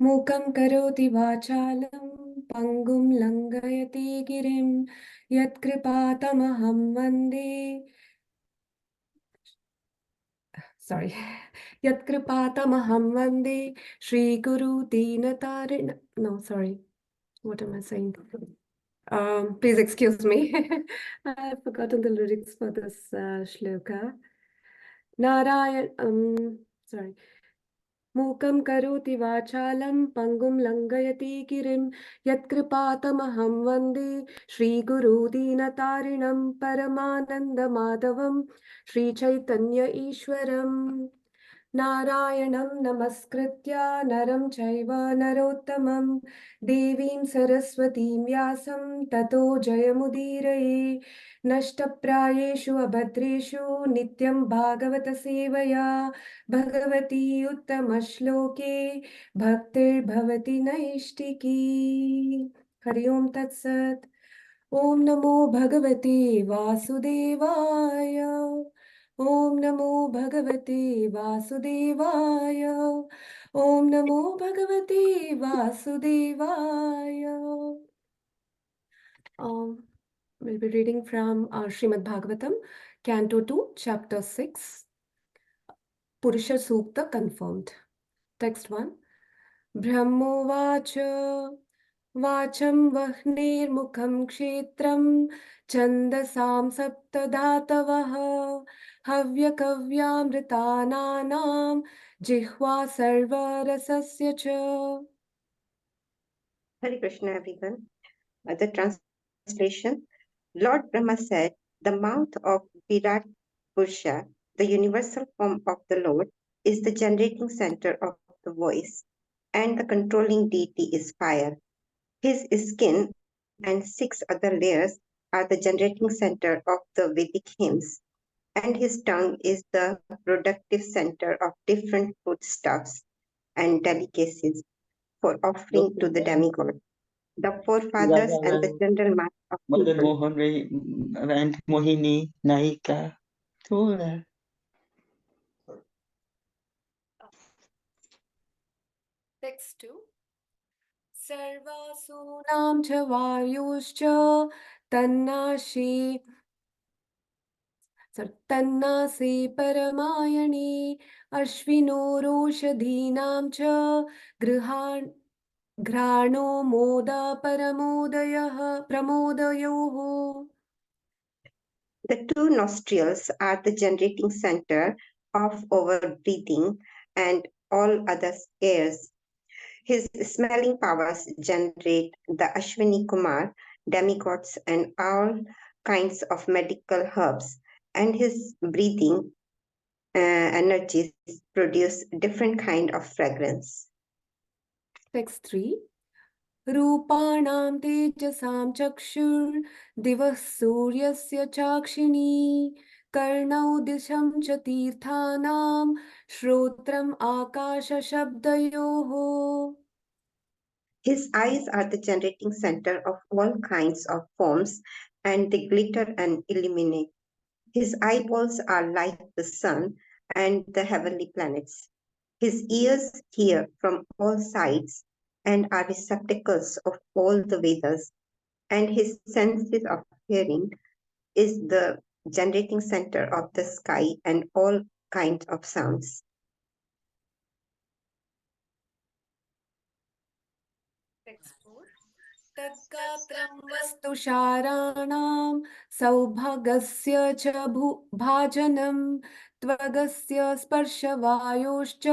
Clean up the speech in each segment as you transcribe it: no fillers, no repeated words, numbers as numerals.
मूकं करोति वाचालं पङ्गुं लङ्घयति गिरिं यत्कृपातमहं वन्दे यत्कृपातमहं वन्दे श्रीगुरु दीनतारिण no sorry what am I saying please excuse me I've forgotten the lyrics for this shloka Narayan sorry मूकं करोति वाचालं पङ्गुं लङ्घयति गिरिं यत्कृपातमहं वन्दे श्रीगुरुदीनतारिणं परमानन्दमाधवं श्रीचैतन्य ईश्वरम् नारायणं नमस्कृत्य नरं चैव नरोत्तमं देवीं सरस्वतीं व्यासं ततो जयमुदीरये नष्टप्रायेषु अभद्रेषु नित्यं भागवतसेवया भगवती उत्तमश्लोके भक्तिर्भवति नैष्टिकी हरि ओं तत्सत् ॐ नमो भगवते वासुदेवाय ॐ नमो भगवते वासुदेवाय ॐ नमो भगवते वासुदेवाय We'll be reading from Srimad Bhagavatam, Canto 2, Chapter 6, Purusha Sukta confirmed. Text 1. Brahmovacha Vacham Vahnermukham Kshetram Chandasam Saptadhatavaha Havyakavyamritananam Jihva Sarvarasasya Cha. Hare Krishna, everyone. The translation: Lord Brahma said, the mouth of Virat Purusha, the universal form of the Lord, is the generating center of the voice, and the controlling deity is fire. His skin and 6 other layers are the generating center of the Vedic hymns, and his tongue is the productive center of different foodstuffs and delicacies for offering to the demigod. The forefathers and the general mass of Mother people. Mohan and Mohini Naika Tola. Text 2. Sarvasunam cha vayuscha tannashi तन्नासे परमायणे अश्विनो रोषधीनां च घ्राणो मोदा परमोदयः प्रमोदयोः. The 2 nostrils are the generating center of our breathing and all other airs. His smelling powers generate the Ashwini Kumar, demigods, and all kinds of medical herbs, and his breathing energies produce different kind of fragrance. Text 3. रूपाणां तेजसां चक्षुर्दिवः सूर्यस्य चाक्षिणी कर्णौ दिशं च तीर्थानां श्रोत्रम् आकाशशब्दयोः. His eyes are the generating center of all kinds of forms, and they glitter and illuminate. His eyeballs are like the sun and the heavenly planets. His ears hear from all sides and are receptacles of all the Vedas, and his senses of hearing is the generating center of the sky and all kinds of sounds. तद्गात्रं वस्तुशाराणां सौभागस्य च भाजनं त्वगस्य स्पर्शवायोश्च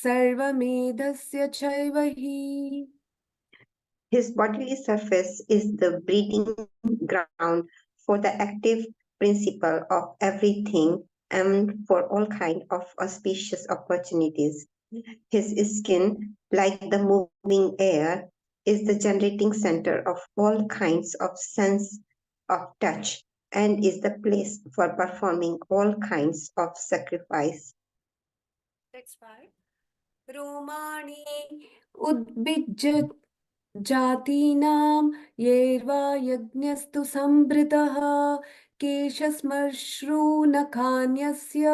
सर्वमेधस्य चैव हि. His bodily surface is the breeding ground for the active principle of everything and for all kinds of auspicious opportunities. His skin, like the moving air, is the generating center of all kinds of sense of touch and is the place for performing all kinds of sacrifice. Next 5. रोमाणि उद्भिज्य जातीनां येर्वा यज्ञस्तु संभृतः केशस्मश्रूनखान्यस्य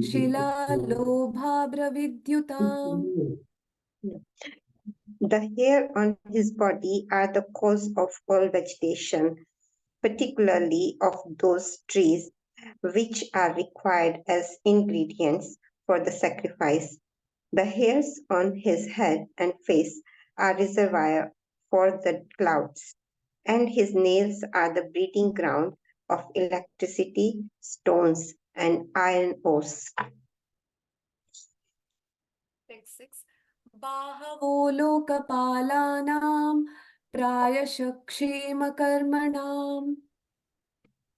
शिलालोभाब्रविद्युताम्. The hair on his body are the cause of all vegetation, particularly of those trees which are required as ingredients for the sacrifice. The hairs on his head and face are reservoir for the clouds, and his nails are the breeding ground of electricity, stones, and iron ores. Text 6. बाहवो लोकपालानां प्रायशः क्षेमकर्मणाम्.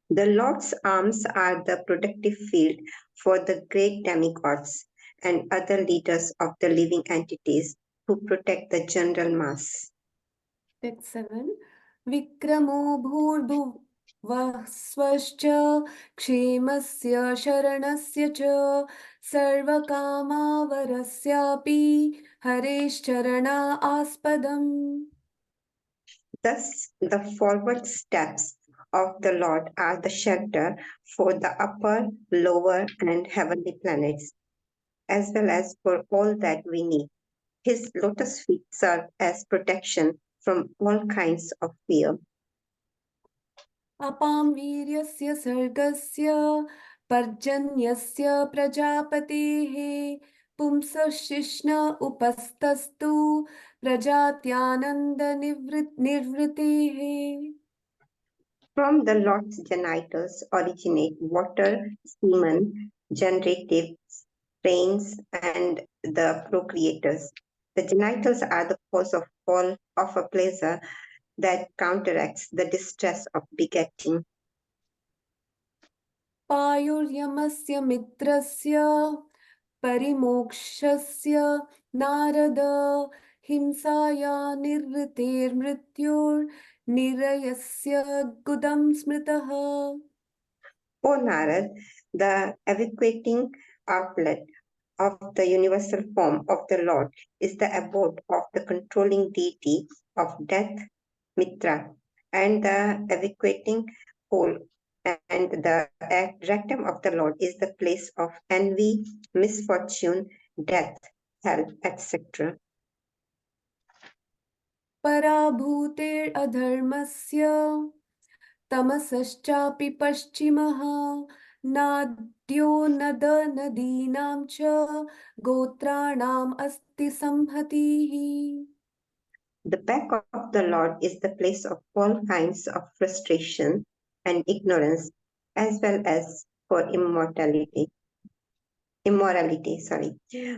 The Lord's arms are the protective field for the great demigods and other leaders of the living entities who protect the general mass. Text 7. विक्रमो भूर्भुवः स्वश्च क्षेमस्य शरणस्य च सर्वकामावरस्यापि हरेश्चरणा आस्पदम्. Thus, the forward steps of the Lord are the shelter for the upper, lower, and heavenly planets, as well as for all that we need. His lotus feet serve as protection from all kinds of fear. अपां वीर्यस्य सर्गस्य पर्जन्यस्य प्रजापतेः पुंसशिष्ण उपस्तस्तु प्रजात्यानन्दनिवृत्तेः. From the Lord's genitals originate water, semen, generatives, rains, and the procreators. The genitals are the cause of all of a pleasure that counteracts the distress of begetting. पायुर्यमस्य मित्रस्य परिमोक्षस्य नारद हिंसाया निर्वृतेर्मृत्युर्निरयस्य गुदं स्मृतः. O Narad, the evacuating outlet of the universal form of the Lord is the abode of the controlling deity of death, Mitra, and the evacuating pole, and the rectum of the Lord is the place of envy, misfortune, death, hell, etc. पराभूतेरधर्मस्य तमसश्चापि पश्चिमः नाद्यो नदीनां च गोत्राणाम् अस्ति संहतिः. The back of the Lord is the place of all kinds of frustration and ignorance, as well as for immorality.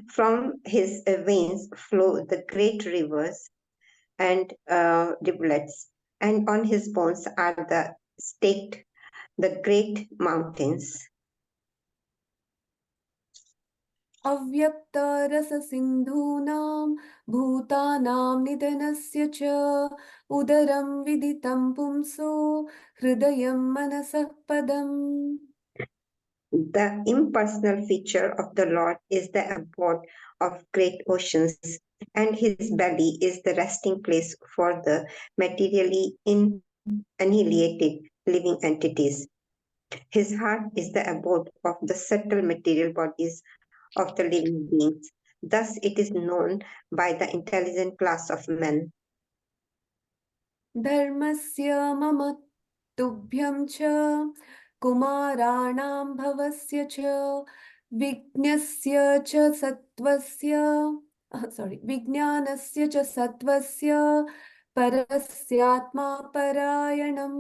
From his veins flow the great rivers and rivulets, and on his bones are staked the great mountains. अव्यक्तरससिन्धूनां भूतानां निधनस्य च उदरं विदितं पुंसो हृदयं मनसः पदम्. The impersonal feature of the Lord is the abode of great oceans, and his belly is the resting place for the materially annihilated living entities. His heart is the abode of the subtle material bodies of the living beings. Thus, it is known by the intelligent class of men. धर्मस्य मम तुभ्यं च कुमाराणां भवस्य च विज्ञस्य च सत्त्वस्य विज्ञानस्य च सत्त्वस्य परस्यात्मा परायणम्.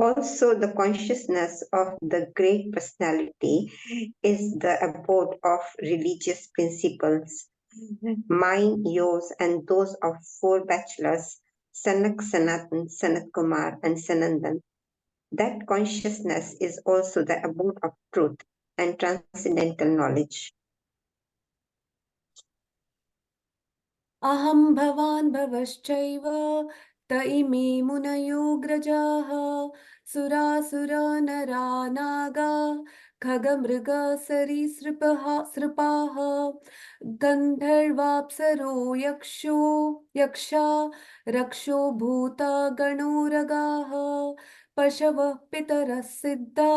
Also, the consciousness of the great personality is the abode of religious principles. Mine, yours, and those of four bachelors, Sanak, Sanatan, Sanat Kumar, and Sanandan. That consciousness is also the abode of truth and transcendental knowledge. अहं भवान् भवश्चैव त इमे मुनयोऽग्रजाः सुरासुरा नरा नागा खगमृगसरीसृपाः गन्धर्वाप्सरो यक्षा रक्षो भूता गणोरगाः पशवः पितरः सिद्धा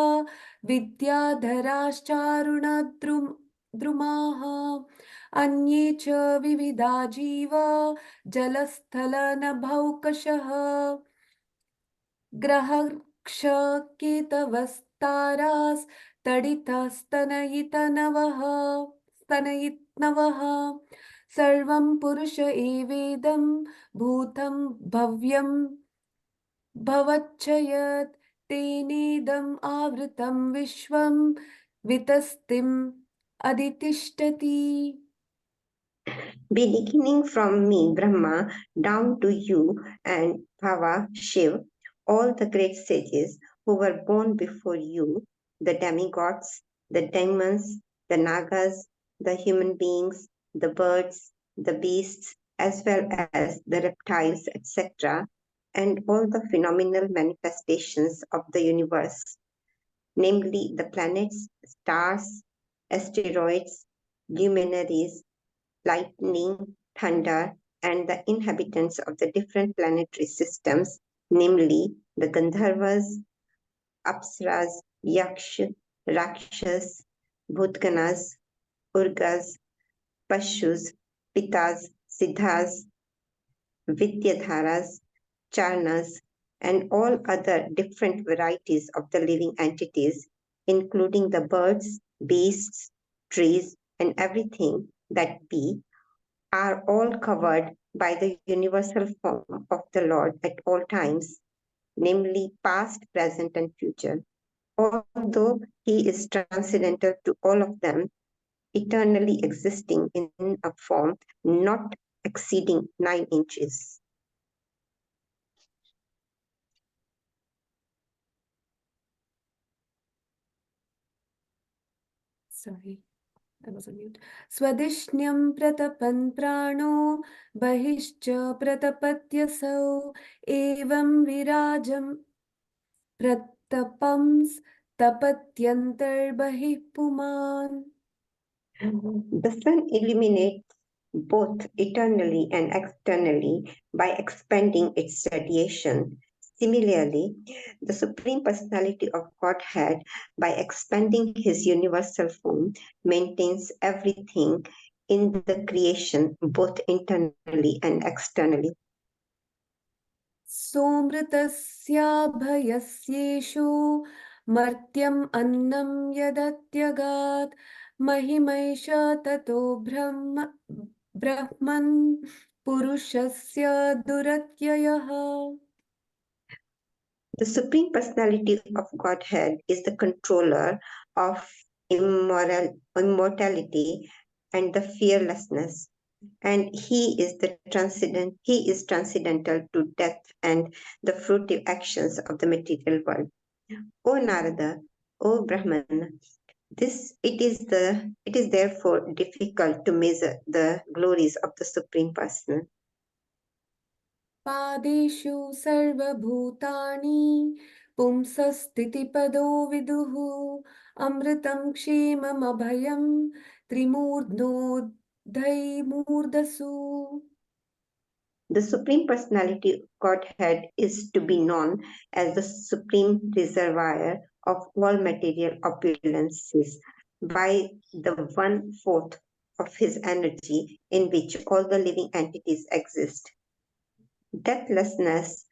विद्याधराश्चारुणद्रुम द्रुमाः अन्ये च विविधा जीवा जलस्थलनभौकशः स्तनयितनवः सर्वं पुरुष एवेदं भूतं भव्यं भवच्छयत् तेनेदम् आवृतं विश्वं वितस्तिम् अधितिष्ठति. Beginning from me, Brahma, down to you and Bhava, Shiv, all the great sages who were born before you, the demigods, the demons, the nagas, the human beings, the birds, the beasts, as well as the reptiles, etc., and all the phenomenal manifestations of the universe, namely the planets, stars, asteroids, luminaries, lightning, thunder, and the inhabitants of the different planetary systems, namely the Gandharvas, Apsaras, Yaksh, Rakshas, Bhutganas, Urgas, Pashus, Pitas, Siddhas, Vidyadharas, Charnas, and all other different varieties of the living entities, including the birds, beasts, trees, and everything that be, are all covered by the universal form of the Lord at all times, namely past, present, and future. Although he is transcendental to all of them, eternally existing in a form not exceeding 9 inches. Sorry, I was on mute. Swadishnyam pratapan prano bahishcha pratapatyasau evam virajam pratapams tapatyantar bahih puman. The sun illuminates both eternally and externally by expanding its radiation. Similarly, the Supreme Personality of Godhead, by expanding his universal form, maintains everything in the creation, both internally and externally. सोमृतस्याभयस्येषु मर्त्यम् अन्नं यदत्यगात् महिमैष ततो ब्रह्मन् पुरुषस्य दुरत्ययः. The Supreme Personality of Godhead is the controller of immortality and the fearlessness, and he is transcendental to death and the fruitive actions of the material world. O Narada, O Brahman, it is therefore difficult to measure the glories of the Supreme Person. पादेषु सर्वभूतानि पुंसस्थितिपदो विदुः अमृतं क्षेममभयं त्रिमूर्ध्नोऽधैमूर्धसु. The Supreme Personality of Godhead is to be known as the supreme reservoir of all material opulences by the 1/4 of his energy in which all the living entities exist. Deathlessness,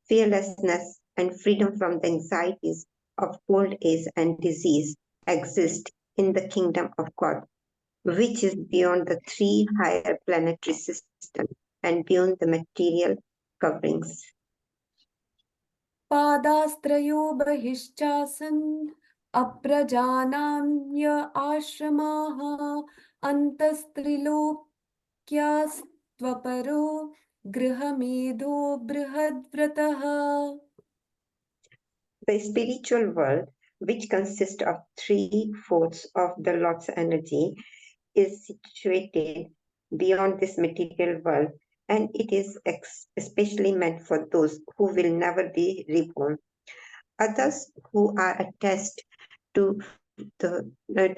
fearlessness, and freedom from the anxieties of old age and disease exist in the kingdom of God, which is beyond the 3 higher planetary systems and beyond the material coverings. पादास्त्रयो बहिश्चासन् अप्रजानान्य आश्रमाः अन्तस्त्रिलोक्यास्त्वपरो गृहमेधो बृहद्व्रतः. The spiritual world, which consists of 3/4 of the Lord's energy, is situated beyond this material world, and it is especially meant for those who will never be reborn. Others who are attached to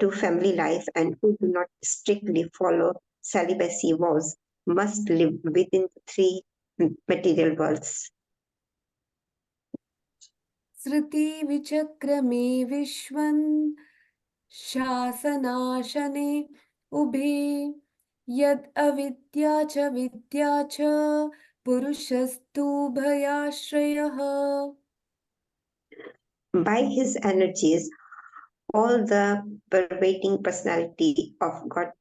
to family life and who do not strictly follow celibacy vows must live within the 3 material worlds. श्रुति विचक्रमे विश्वन् शासनाशने उभे यद् अविद्या च विद्या च पुरुषस्तु भयाश्रयः. By his energies, all the pervading personality of God,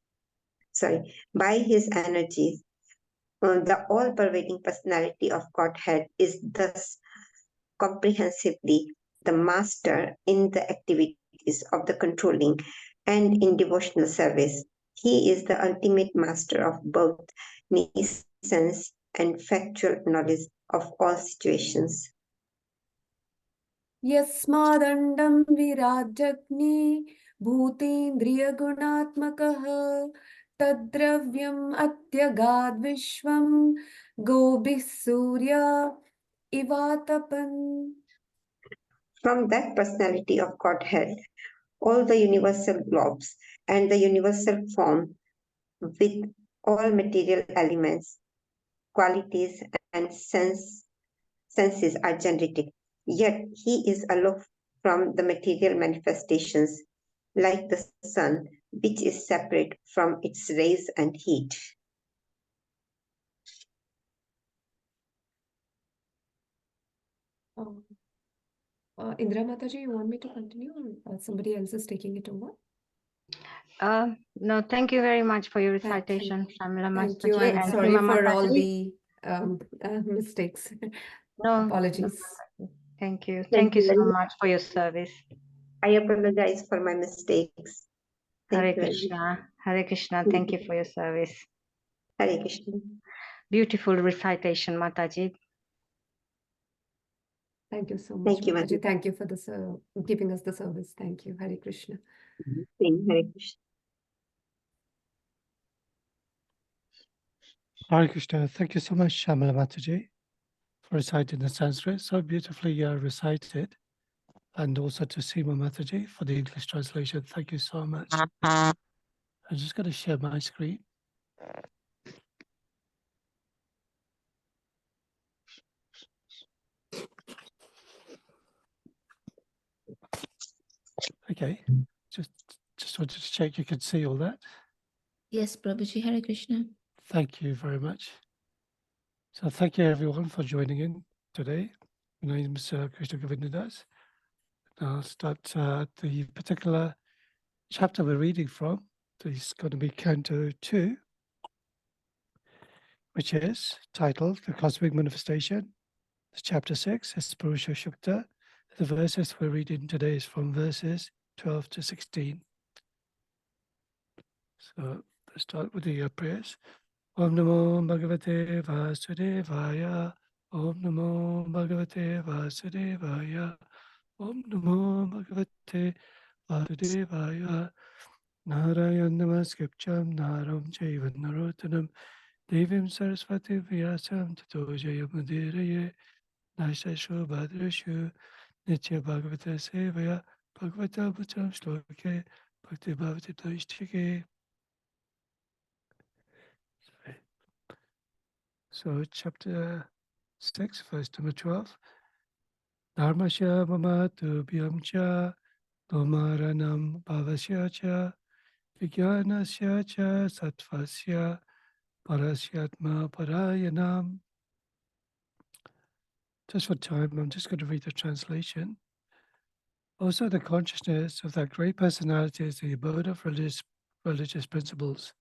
by his energies, the all pervading personality of Godhead is thus comprehensively the master in the activities of the controlling and in devotional service. He is the ultimate master of both sense and factual knowledge of all situations. यस्मादण्डं विराजग्ने भूतेन्द्रियगुणात्मकः तद्द्रव्यम् अत्यगाद्विश्वं गोभिः Surya इवातपन्. From that personality of Godhead, all the universal globes and the universal form with all material elements, qualities, and senses are generated. Yet he is aloof from the material manifestations, like the sun, which is separate from its rays and heat. Indra Mataji, you want me to continue or somebody else is taking it over? No, thank you very much for your Thank you. recitation, Shamila Thank you. Mastaji I'm and sorry Seema for all Mataji. the mistakes. No, Apologies. no, thank you. Thank Thank you you so very much for your service. I apologize for my mistakes. Hare Thank you very Krishna. Hare Krishna. much. Thank you for your service. Hare Krishna. Beautiful recitation, Mataji. Thank you so much, Thank you, Mataji. Mataji. Thank you for this giving us the service. Thank you. Hare Krishna. Hare Krishna. Hare Krishna. Thank you so much, Shamala Mataji, for reciting the Sanskrit. So beautifully recited. And also to Seema Mataji for the English translation. Thank you so much. I'm just going to share my screen. Okay. Just wanted to check you could see all that. Yes, Prabhuji, Hare Krishna. Thank you very much. So thank you everyone for joining in today. My name is Krishna Govinda. I'll start the particular chapter we're reading from. It's going to be Canto 2, which is titled The Cosmic Manifestation. It's chapter 6, it's Purusha Shukta. The verses we're reading today is from verses 12 to 16. So let's start with the prayers. Om Namo Bhagavate Vasudevaya. Om Namo Bhagavate Vasudevaya. Om Namo Bhagavate Vasudevaya. Narayan Namaskipcham Naram Chaivan Narotanam Devim Saraswati Vyasam Tato Jayamudiraye Nashashu Bhadrashu Nitya Bhagavata Sevaya Bhagavata Bhutam Shloke Bhakti Bhavati Toishtike. So chapter 6, verse number 12. Dharmasya mama tubhyam cha domaranam bhavasya cha vijnanasya cha sattvasya parasyatma parayanam. Just for time, I'm just going to read the translation. Also, the consciousness of that great personality is the abode of religious principles.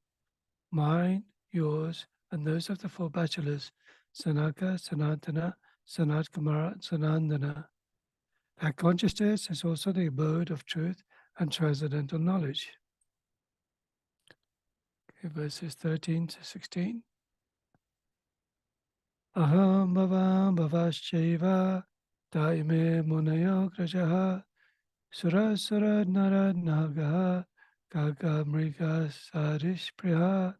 Mine, yours, and those of the four bachelors, Sanaka, Sanatana, Sanat Kumara, and Sanandana. That consciousness is also the abode of truth and transcendental knowledge. Okay, verses 13 to 16. Aham bhavam bhavaschaiva daime munayo grajaha surasura nara nagaha gaga mriga sarishpriha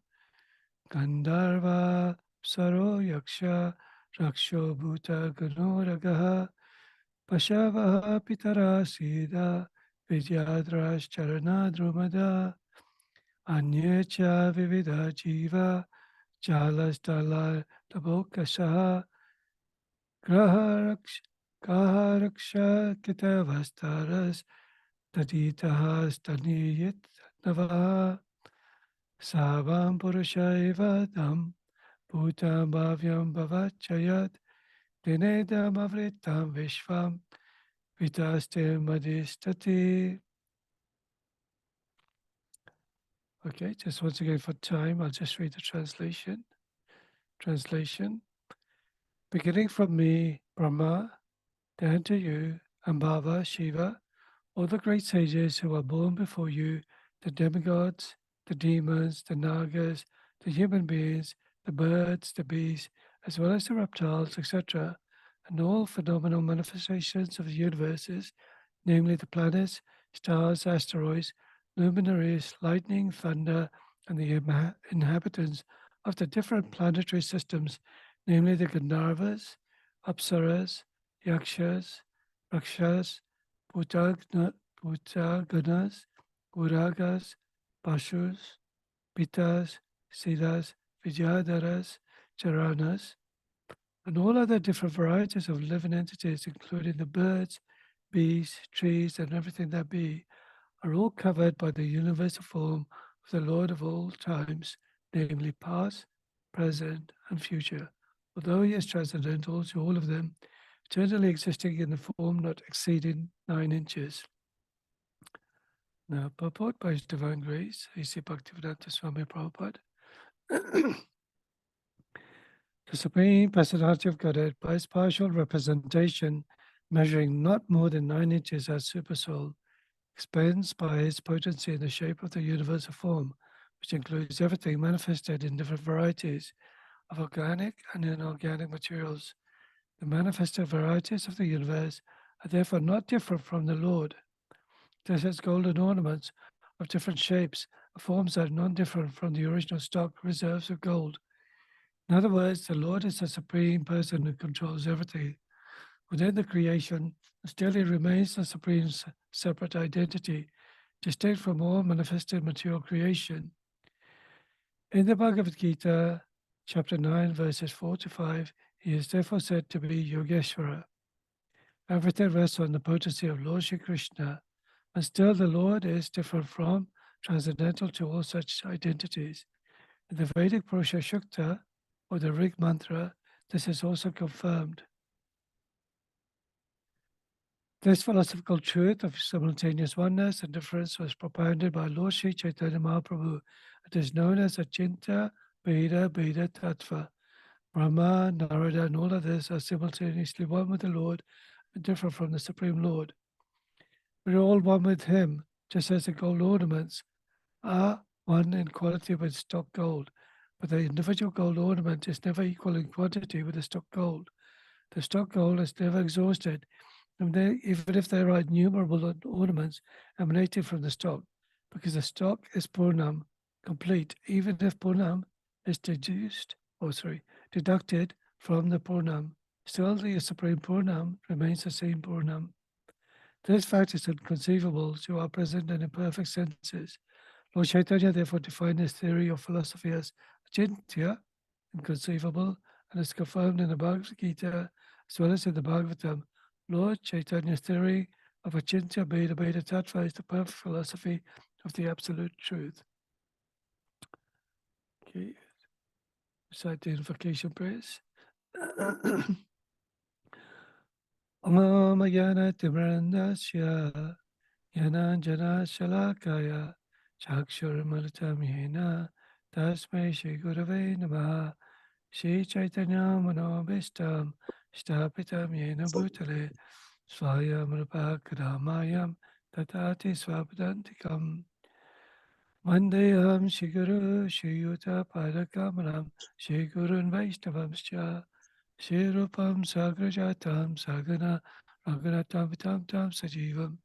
Gandharva Saro Yaksha Raksho Bhuta Ganoragaha Pashavaha Pitara Siddha Vidyadras Charana Drumada Anyecha Vivida Jiva Jalastala Tabokashaha Graharaksha Kitavastaras Taditaha staniyit navaha Savam Purushaiva Dam Bhutam Bhavyam Bhavachayat Dinedam Avritam Vishvam Vitaste Madhistati. Okay, just once again for time, I'll just read the translation. Translation. Beginning from me, Brahma, down to you, and Bhava, Shiva, all the great sages who are born before you, the demigods, the demons, the nagas, the human beings, the birds, the beasts, as well as the reptiles, etc., and all phenomenal manifestations of the universes, namely the planets, stars, asteroids, luminaries, lightning, thunder, and the inhabitants of the different planetary systems, namely the Gandharvas, Apsaras, Yakshas, Rakshas, Bhutaganas, Uragas, Pashus, Pitas, Siddhas, Vijayadharas, Charanas, and all other different varieties of living entities, including the birds, bees, trees, and everything that be, are all covered by the universal form of the Lord of all times, namely past, present, and future, although he is transcendental to all of them, eternally existing in the form not exceeding 9 inches. Now, purport by His Divine Grace, A.C. Bhaktivedanta Swami Prabhupada. The Supreme Personality of Godhead, by its partial representation, measuring not more than 9 inches as Supersoul, expands by its potency in the shape of the universal form, which includes everything manifested in different varieties of organic and inorganic materials. The manifested varieties of the universe are therefore not different from the Lord. This has golden ornaments of different shapes, forms that are non-different from the original stock reserves of gold. In other words, the Lord is the supreme person who controls everything. Within the creation, still he remains the supreme separate identity, distinct from all manifested material creation. In the Bhagavad Gita, chapter 9, verses 4 to 5, he is therefore said to be Yogeshwara. Everything rests on the potency of Lord Shri Krishna, and still the Lord is different from, transcendental to all such identities. In the Vedic Purusha Shukta, or the Rig mantra, this is also confirmed. This philosophical truth of simultaneous oneness and difference was propounded by Lord Sri Chaitanya Mahaprabhu. It is known as Achintya Bheda Bheda Tattva. Brahma, Narada, and all others are simultaneously one with the Lord and different from the Supreme Lord. We are all one with Him, just as the gold ornaments are one in quality with stock gold, but the individual gold ornament is never equal in quantity with the stock gold. The stock gold is never exhausted, even if there are innumerable ornaments emanating from the stock, because the stock is Purnam, complete, even if Purnam is deducted from the Purnam. Still, the Supreme Purnam remains the same Purnam. This fact is inconceivable to our present and imperfect senses. Lord Chaitanya therefore defined this theory of philosophy as achintya, inconceivable, and is confirmed in the Bhagavad Gita as well as in the Bhagavatam. Lord Chaitanya's theory of achintya bheda bheda tattva is the perfect philosophy of the absolute truth. Okay, recite the invocation prayers. Om Jana Timrandasya Jnananjana Shalakaya Chakshurmalitam Yena Tasmai Shri Gurave Namaha Shri Chaitanya Manobishtam Shtapitam Yena Bhutale Swayam Rupakadamayam Tatati Swapadantikam Vandeham Shri Guru Shri Yuta Padakamalam Shri Gurun Vaishnavamscha Shri Rupam Sagrajatam Sagana Raghunatam Vitam Tam Sajivam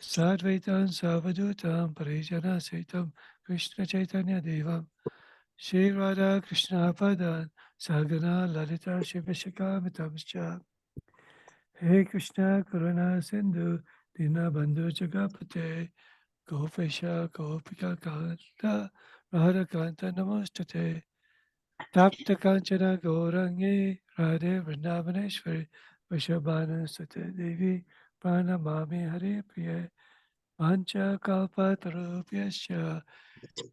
Sadvaitam Savadutam Parijana Saitam Krishna Chaitanya Devam Shri Radha Krishna Padan Sagana Lalita Shivashakamitamscha Hey Krishna Karuna Sindhu Dina Bandhu Jagapate Gopesha Gopika Kanta Radha Kanta Namastate Tapta Kanchana Gaurangi Radhe Vrindavaneshwari Vishabhanu Sute Devi Pranamami Hare Priya Pancha kalpatarubhyasya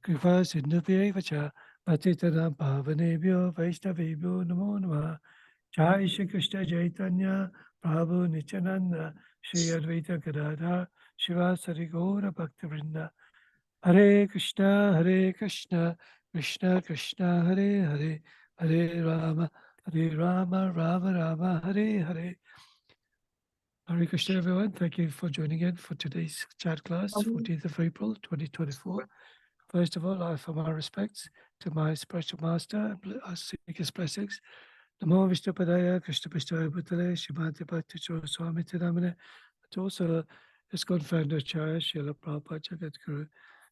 kripa sindhubhyeva cha patitanam pavanebhyo vaishnavebhyo namo namah. Jai Shri Krishna Chaitanya Prabhu Nityananda Shri Advaita Gadadhar Shivasari Gaura Bhaktivinoda. Hare Krishna, Krishna Krishna, Hare Hare, Hare Rama, Rama Rama, Hare Hare. Hare Krishna, everyone. Thank you for joining in for today's chat class, 14th of April, 2024. First of all, I offer my respects to my spiritual master and I seek his blessings. Namo Vishnu Padaya, Krishna Pishthaya Bhutale, Shrimati Bhakti Chora Swami Tidamane, and also his co-founder Acharya Srila Prabhupada Jagadguru.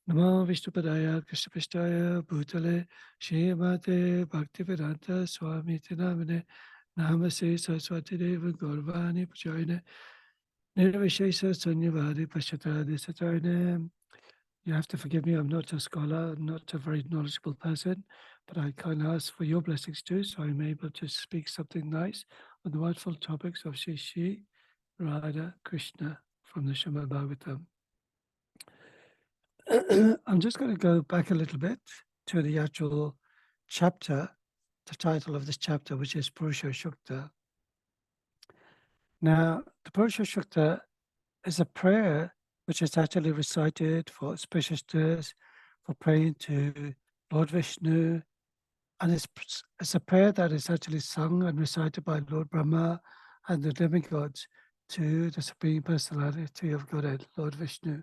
Namo Vishnu Padaya, Krishna Pishthaya Bhutale, Shrimati Bhakti Vedanta Swami Tidamane, Namaste Saraswati Deva Gaurvani Pujayane, Nirvishesha Sanyavadi Pashatadi Satarane. You have to forgive me, I'm not a scholar, I'm not a very knowledgeable person, but I kind of ask for your blessings too, so I'm able to speak something nice on the wonderful topics of Shri Shri Radha Krishna from the Srimad Bhagavatam. I'm just going to go back a little bit to the actual chapter, the title of this chapter, which is Purusha Shukta. Now, the Purusha Shukta is a prayer which is actually recited for auspiciousness, for praying to Lord Vishnu, and it's a prayer that is actually sung and recited by Lord Brahma and the demigods to the Supreme Personality of Godhead, Lord Vishnu,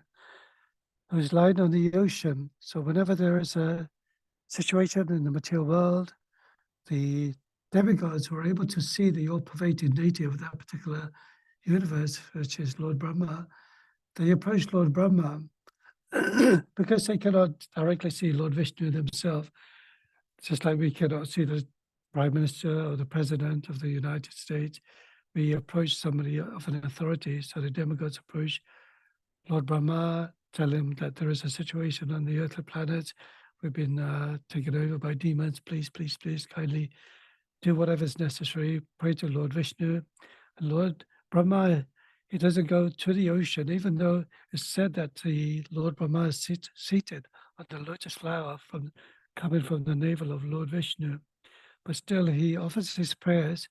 who is lying on the ocean. So whenever there is a situation in the material world, the demigods were able to see the all-pervading deity of that particular universe, which is Lord Brahma. They approach Lord Brahma because they cannot directly see Lord Vishnu themselves, just like we cannot see the Prime Minister or the President of the United States. We approach somebody of an authority, so the demigods approach Lord Brahma, tell him that there is a situation on the earthly planets. We've been taken over by demons. Please, please, please, kindly do whatever is necessary. Pray to Lord Vishnu. And Lord Brahma, he doesn't go to the ocean, even though it's said that the Lord Brahma is seated on the lotus flower coming from the navel of Lord Vishnu. But still, he offers his prayers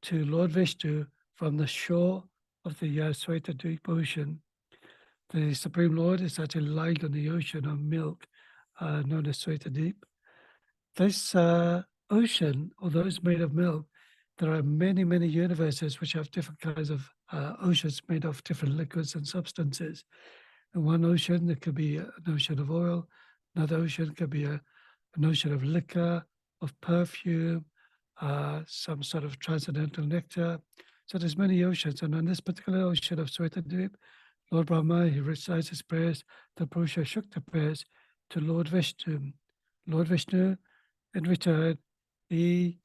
to Lord Vishnu from the shore of the Sweta Deep Ocean. The Supreme Lord is actually lying on the ocean of milk, known as Sweta Deep. This ocean, although it's made of milk, there are many, many universes which have different kinds of oceans made of different liquids and substances. In one ocean, there could be an ocean of oil. Another ocean could be an ocean of liquor, of perfume, some sort of transcendental nectar. So there's many oceans. And on this particular ocean of Swetadvip, Lord Brahma, he recites his prayers, the Purusha Shukta prayers, to Lord Vishnu. Lord Vishnu, in return, he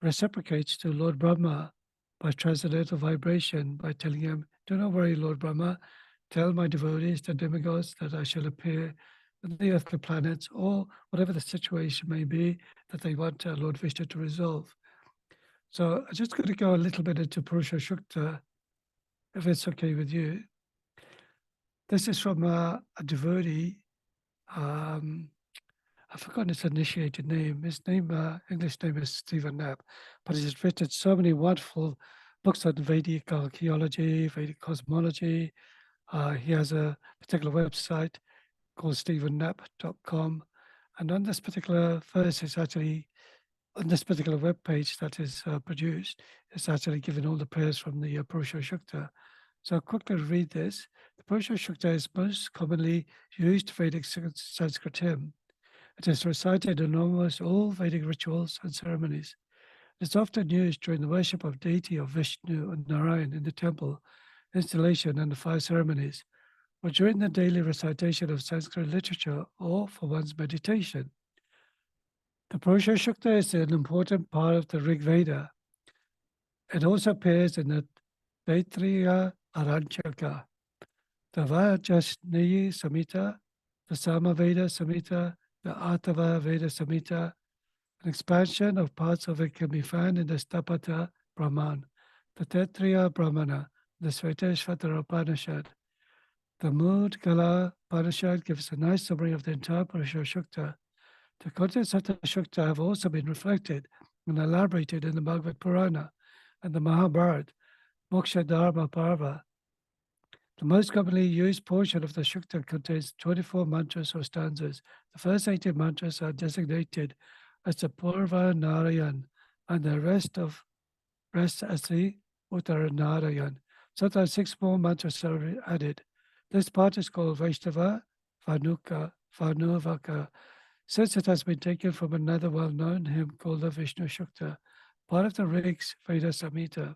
reciprocates to Lord Brahma by transcendental vibration, by telling him, do not worry, Lord Brahma, tell my devotees, the demigods, that I shall appear on the earthly planets, or whatever the situation may be that they want Lord Vishnu to resolve. So I'm just going to go a little bit into Purusha Shukta, if it's okay with you. This is from a devotee. I've forgotten his initiated name. His name, English name is Stephen Knapp, but he's written so many wonderful books on Vedic archaeology, Vedic cosmology. He has a particular website called stephennap.com. And on this particular verse, it's actually, on this particular web page that is produced, it's actually given all the prayers from the Purusha Shukta. So I'll quickly read this. The Purusha Shukta is most commonly used Vedic Sanskrit hymn. It is recited in almost all Vedic rituals and ceremonies. It is often used during the worship of deity of Vishnu and Narayan in the temple, installation, and the 5 ceremonies, or during the daily recitation of Sanskrit literature, or for one's meditation. The Purusha Shukta is an important part of the Rig Veda. It also appears in the Taittiriya Aranchaka, the Vajasneyi Samhita, the Samaveda Samhita, the Atava Veda Samhita. An expansion of parts of it can be found in the Stapata Brahman, the Taittiriya Brahmana, the Svetashvatara Upanishad. The Mudgala Upanishad gives a nice summary of the entire Purusha Sukta. The contents of the Sukta have also been reflected and elaborated in the Bhagavad Purana and the Mahabharata, Moksha Dharma Parva. The most commonly used portion of the Sukta contains 24 mantras or stanzas. The first 18 mantras are designated as the Purva Narayan, and the rest as the Uttara Narayan. Sometimes 6 more mantras are added. This part is called Vaishnava Vanuvaka, since it has been taken from another well-known hymn called the Vishnu Sukta, part of the Rig's Veda Samhita.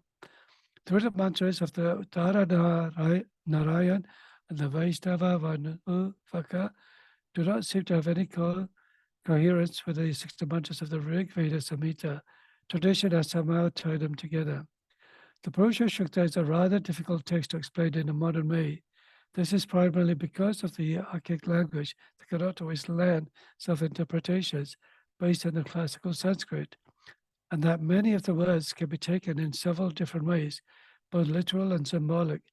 The written mantras of the Uttara Narayan and the Vaishnava Vanuvaka do not seem to have any coherence with the 60 mantras of the Rig Veda Samhita. Tradition has somehow tied them together. The Purusha Sukta is a rather difficult text to explain in a modern way. This is primarily because of the archaic language that cannot always lend self-interpretations based on the classical Sanskrit, and that many of the words can be taken in several different ways, both literal and symbolic.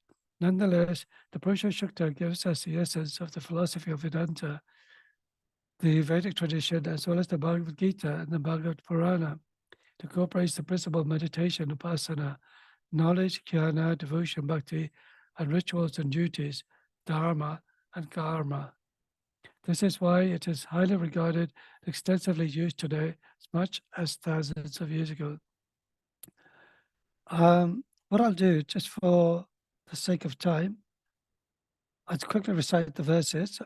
Nonetheless, the Purusha Sukta gives us the essence of the philosophy of Vedanta, the Vedic tradition, as well as the Bhagavad Gita and the Bhagavad Purana. It incorporates the principle of meditation, upasana, knowledge, jnana, devotion, bhakti, and rituals and duties, dharma and karma. This is why it is highly regarded, extensively used today, as much as thousands of years ago. What I'll do, just for the sake of time, I'll quickly recite the verses,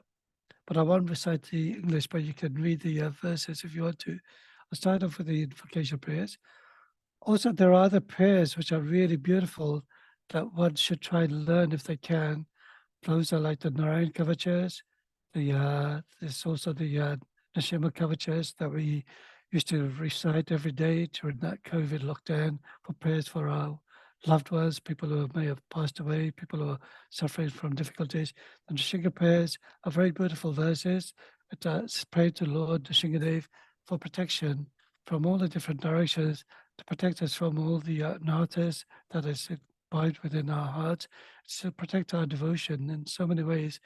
but I won't recite the English, but you can read the verses if you want to. I'll start off with the invocation prayers. Also, there are other prayers which are really beautiful that one should try and learn if they can. Those are like the Narayan Kavachas. There's also the Nashima Kavachas that we used to recite every day during that COVID lockdown for prayers for our loved ones, people who may have passed away, people who are suffering from difficulties. The Nrsimha prayers are very beautiful verses. It's pray to Lord Nrsimhadev for protection from all the different directions, to protect us from all the narthas that is abide within our hearts, to protect our devotion in so many ways.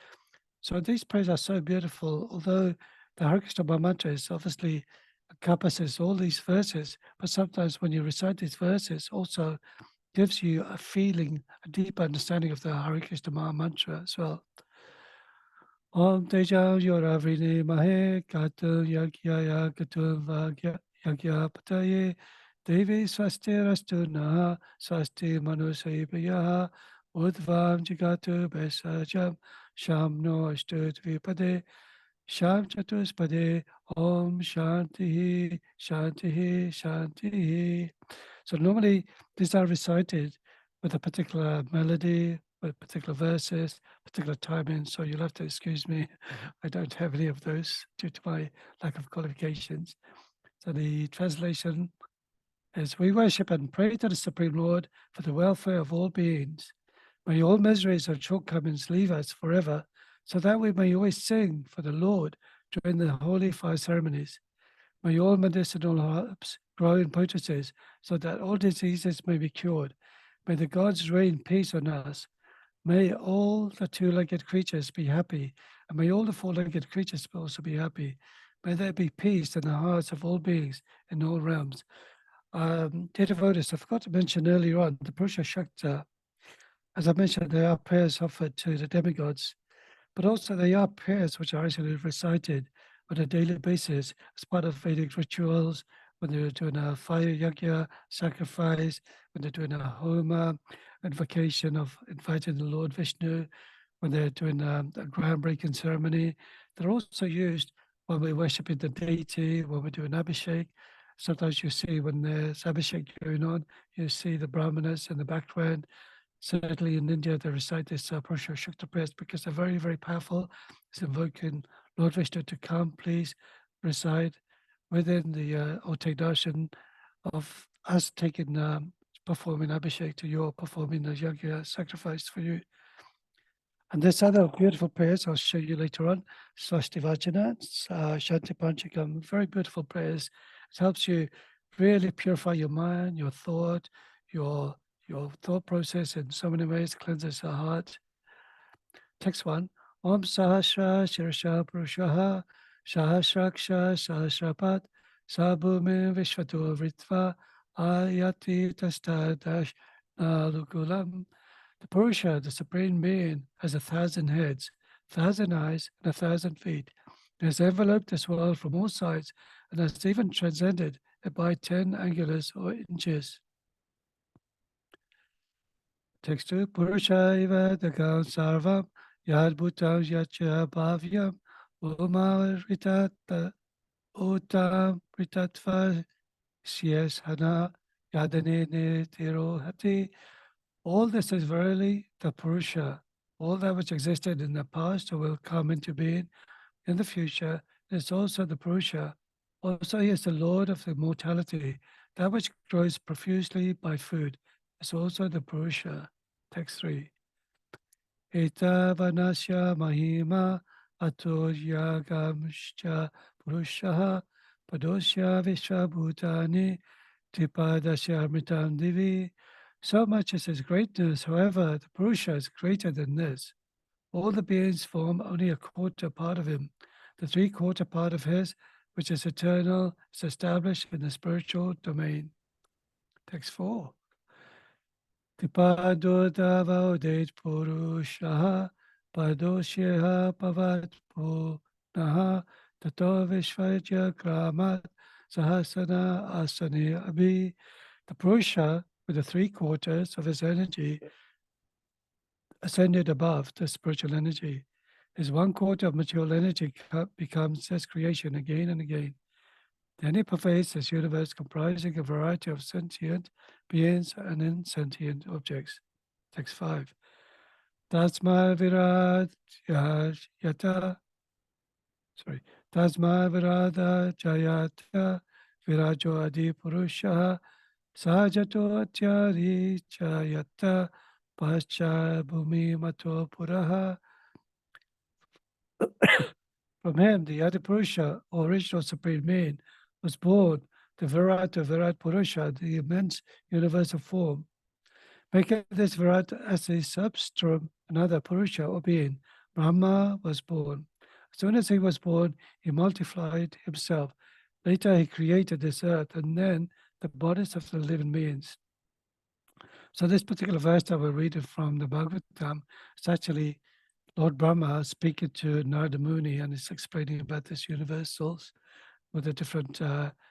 So these prayers are so beautiful, although the Hare Krishna mantra is obviously encompasses all these verses, but sometimes when you recite these verses also gives you a feeling, a deep understanding of the Hare Krishna mantra as well. Om Teja Yoravrini Mahe Katu Yagyaya Katu Vagya Yagya Pataye Devi Swasti Rastu Naha Swasti Manusaipayaha Udvam Jigatu Besajam Shamno Ashtut Vipade Sham Chatuspade Om Shanti Shanti Shanti. So normally these are recited with a particular melody, with particular verses, particular timing. So you'll have to excuse me. I don't have any of those due to my lack of qualifications. So the translation is: we worship and pray to the Supreme Lord for the welfare of all beings. May all miseries and shortcomings leave us forever, so that we may always sing for the Lord during the holy fire ceremonies. May all medicinal herbs grow in potencies, so that all diseases may be cured. May the gods rain peace on us. May all the two-legged creatures be happy, and may all the four-legged creatures also be happy. May there be peace in the hearts of all beings in all realms. Dear devotees, I forgot to mention earlier on, the Purusha Shakta, as I mentioned, there are prayers offered to the demigods, but also they are prayers which are actually recited on a daily basis as part of Vedic rituals, when they're doing a fire yajna, sacrifice, when they're doing a homa, invocation of inviting the Lord Vishnu, when they're doing a groundbreaking ceremony. They're also used when we're worshiping the deity, when we're doing abhishek. Sometimes you see when there's abhishek going on, you see the brahmanas in the background. Certainly in India, they recite this Purusha Shakta prayers because they're very, very powerful. It's invoking Lord Vishnu to come, please reside within the or take darshan of us taking performing abhishek to you, or performing the yajna sacrifice for you. And there's other beautiful prayers I'll show you later on. Swasti Vachana, Shanti Panchakam, very beautiful prayers. It helps you really purify your mind, your thought, your thought process in so many ways, cleanses the heart. Text 1. Om Sahasra Shirsha Purushaha Sahasraksha Sahasrapat Sabhumi Vishvato Vritva Ayati Tastadash Nalukulam. The Purusha, the Supreme Being, has 1,000 heads, 1,000 eyes, and 1,000 feet. It has enveloped this world from all sides and has even transcended it by 10 angulars or inches. Text 2. Purusha iva dagam sarvam yad bhutam yacha bhavyam uma ritata utam ritatva syes hana yadane tirohati. All this is verily the Purusha. All that which existed in the past or will come into being in the future is also the Purusha. Also, he is the Lord of immortality. That which grows profusely by food is also the Purusha. Text 3. Eta vanasya mahima ato yagamscha purushaha padosya vishwabhutani tipadasya amritam divi. So much is his greatness, however, the Purusha is greater than this. All the beings form only a quarter part of him. The 3/4 part of his, which is eternal, is established in the spiritual domain. Text 4. Tipado dava udait purushaha padosyeha pavat punaha tato vishvaja kramat sahasana asane abhi. The Purusha, with the 3/4 of his energy, ascended above the spiritual energy. His 1/4 of material energy becomes his creation again and again. Then he pervades this universe comprising a variety of sentient beings and insentient objects. Text 5. Tasma virat yata. Tasma virada jayata virajo adi purusha sahajato atyari chayata pascha bhumi mato puraha. From him, the Adipurusha, or original Supreme Being, was born, the Virat of Virat Purusha, the immense universal form. Making this Virat as a substrum, another Purusha or being, Brahma was born. As soon as he was born, he multiplied himself. Later, he created this earth and then the bodies of the living beings. So this particular verse that we're reading from the Bhagavatam is actually Lord Brahma speaking to Narada Muni, and is explaining about this universals with the different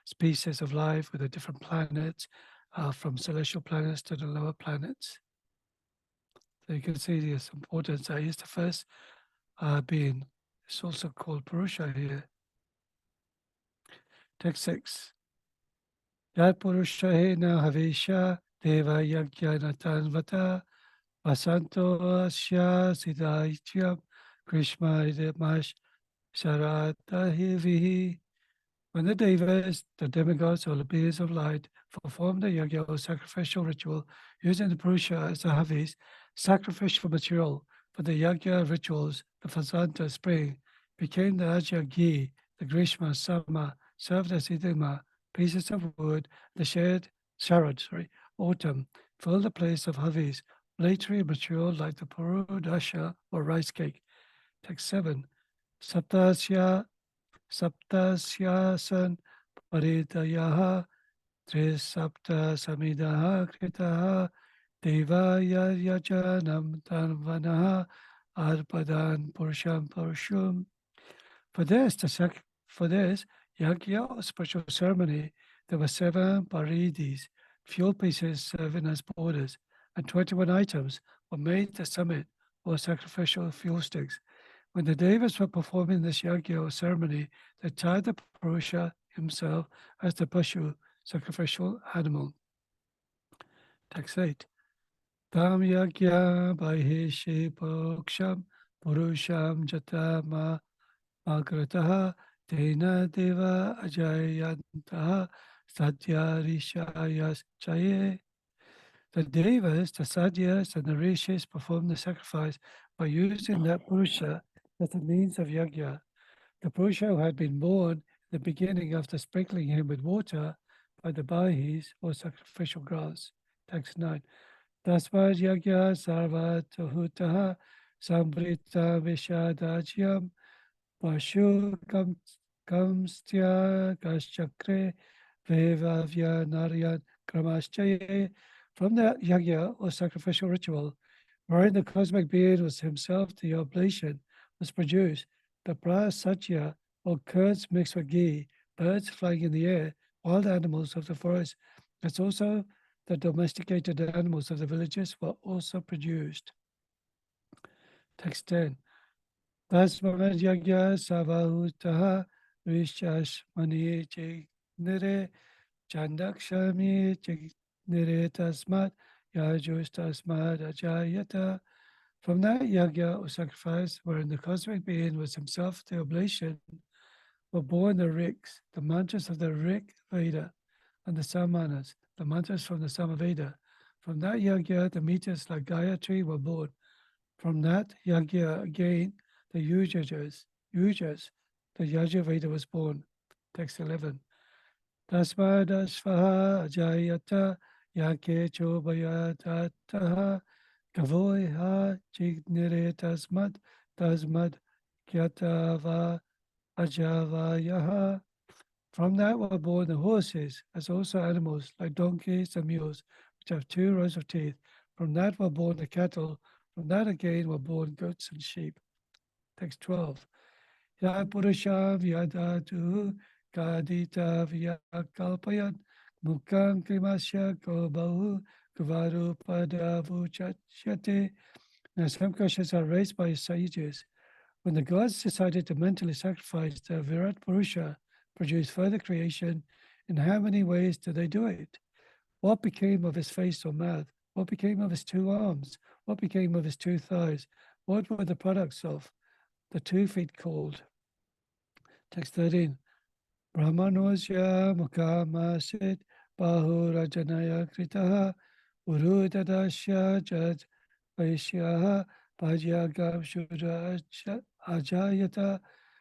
species of life, with the different planets, from celestial planets to the lower planets. So you can see this importance. He's the first being. It's also called Purusha here. Text 6. Yad Purusha he na havisha deva yajna tanvata vasanto asya siddhaityam Krishna idemash Sharatahivihi. When the devas, the demigods or the beings of light, perform the yajna or sacrificial ritual using the Purusha as a havis, sacrificial material for the yajna rituals, the Vasanta spring became the Ajya ghee, the Grishma Sama served as idima, pieces of wood, the sharad, autumn, fill the place of havis, later material like the Purudasha or rice cake. Text 7. Saptasya Saptasyasan Paritayaha Trisapta Samidaha Kritaha Devaya Yajanam Tanvanaha Arpadan Purusham Purushum. For this yajna or special ceremony, there were 7 paridis, fuel pieces serving as borders, and 21 items were made to summit or sacrificial fuel sticks. When the devas were performing this yajna or ceremony, they tied the Purusha himself as the Pashu, sacrificial animal. Text 8. Tam yajna baihishi poksham Purusham jatama agrataha tena deva ajayantaha satyarishayas chaye. The devas, the sadyas, and the rishis performed the sacrifice by using that Purusha as a means of yajna. The Purusha who had been born in the beginning after sprinkling him with water by the bahis or sacrificial grass. Text 9. Tasmad yajna sarva tahutaha Sambrita Vishadajyam Pashu Kamstya Kashchakre Vevavya Naryan Kramaschaye. From the yagya or sacrificial ritual, wherein the cosmic being was himself, the oblation was produced. The prasatya or curds mixed with ghee, birds flying in the air, wild animals of the forest, as also the domesticated animals of the villages were also produced. Text 10. Tasmana yagya savahutaha vishashmani chignire chandakshami chignire tasmat yajus tasmat ajayata. From that yagya or sacrifice, wherein the cosmic being was himself the oblation, were born the riks, the mantras of the Rik Veda, and the Samanas, the mantras from the Samaveda. From that yagya, the meters like Gayatri were born. From that yagya again, the yujas, the Yajurveda was born. Text 11. Tasmadasvaha ajayata yake chobayatataha kavoiha chignire tasmad kyatava ajavayaha. From that were born the horses, as also animals like donkeys and mules, which have 2 rows of teeth. From that were born the cattle. From that again were born goats and sheep. Text 12. Ya purusha vyadatu kadita vyakalpayat mukam krimasya kobahu kuvaru padavuchachate. Now some questions are raised by sages. When the gods decided to mentally sacrifice the Virat Purusha, produce further creation, in how many ways did they do it? What became of his face or mouth? What became of his 2 arms? What became of his 2 thighs? What were the products of the 2 feet called? Text 13. Brahmanosya mukamasit bahu rajanaya kritaha urudadasya jad vaishyaha pajyagam shudra ajayata.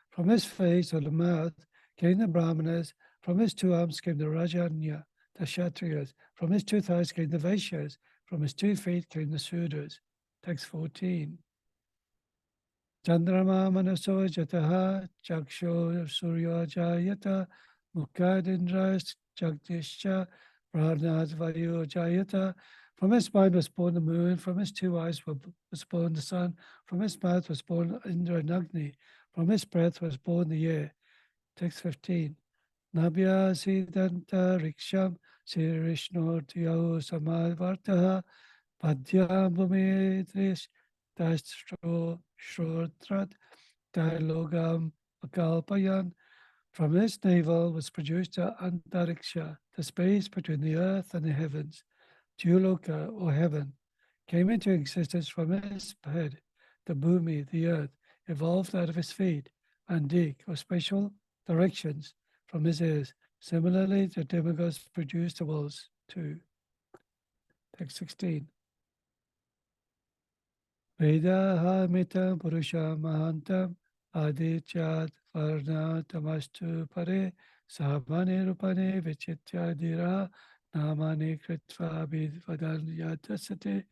From his face or the mouth came the Brahmanas, from his 2 arms came the Rajanya, the Kshatriyas, from his 2 thighs came the Vaishyas, from his 2 feet came the Sudras. Text 14. Chandrama manaso jataha chaksho surya jayata mukadindras jagdishcha pranad vayu jayata. From his mind was born the moon, from his 2 eyes was born the sun, from his mouth was born Indra and Agni, from his breath was born the air. Text 15. Nabhya siddhanta riksham sirishnortyahu samadvartaha padhyam bhumidrish Shrotrat Dilogam Akalpayan. From his navel was produced the Antariksha, the space between the earth and the heavens. Juloka, or heaven, came into existence from his head. The Bhumi, the earth, evolved out of his feet. Andik, or spatial directions, from his ears. Similarly, the demigods produced the worlds too. Text 16. Vedaha mitam purusha mahantam adichat varna tamastu pare sabhane rupane vichitya dira namani kritva vidvadan yatasate.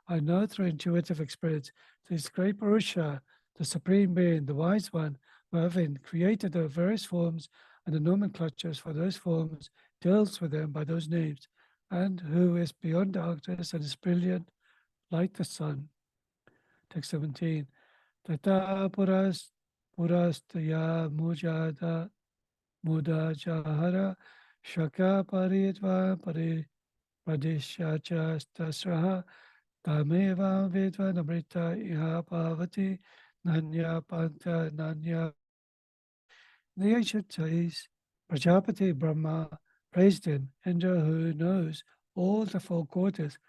I know through intuitive experience this great Purusha, the Supreme Being, the Wise One, who having created the various forms and the nomenclatures for those forms, deals with them by those names, and who is beyond darkness and is brilliant like the sun. Text 17. Tata purastaya mudajahara shaka paritva parishacha stasraha tameva vedva namrita iha pavati nanya panta nanya. The ancient days, Prajapati Brahma praised him. Indra, who knows all the 4 quarters,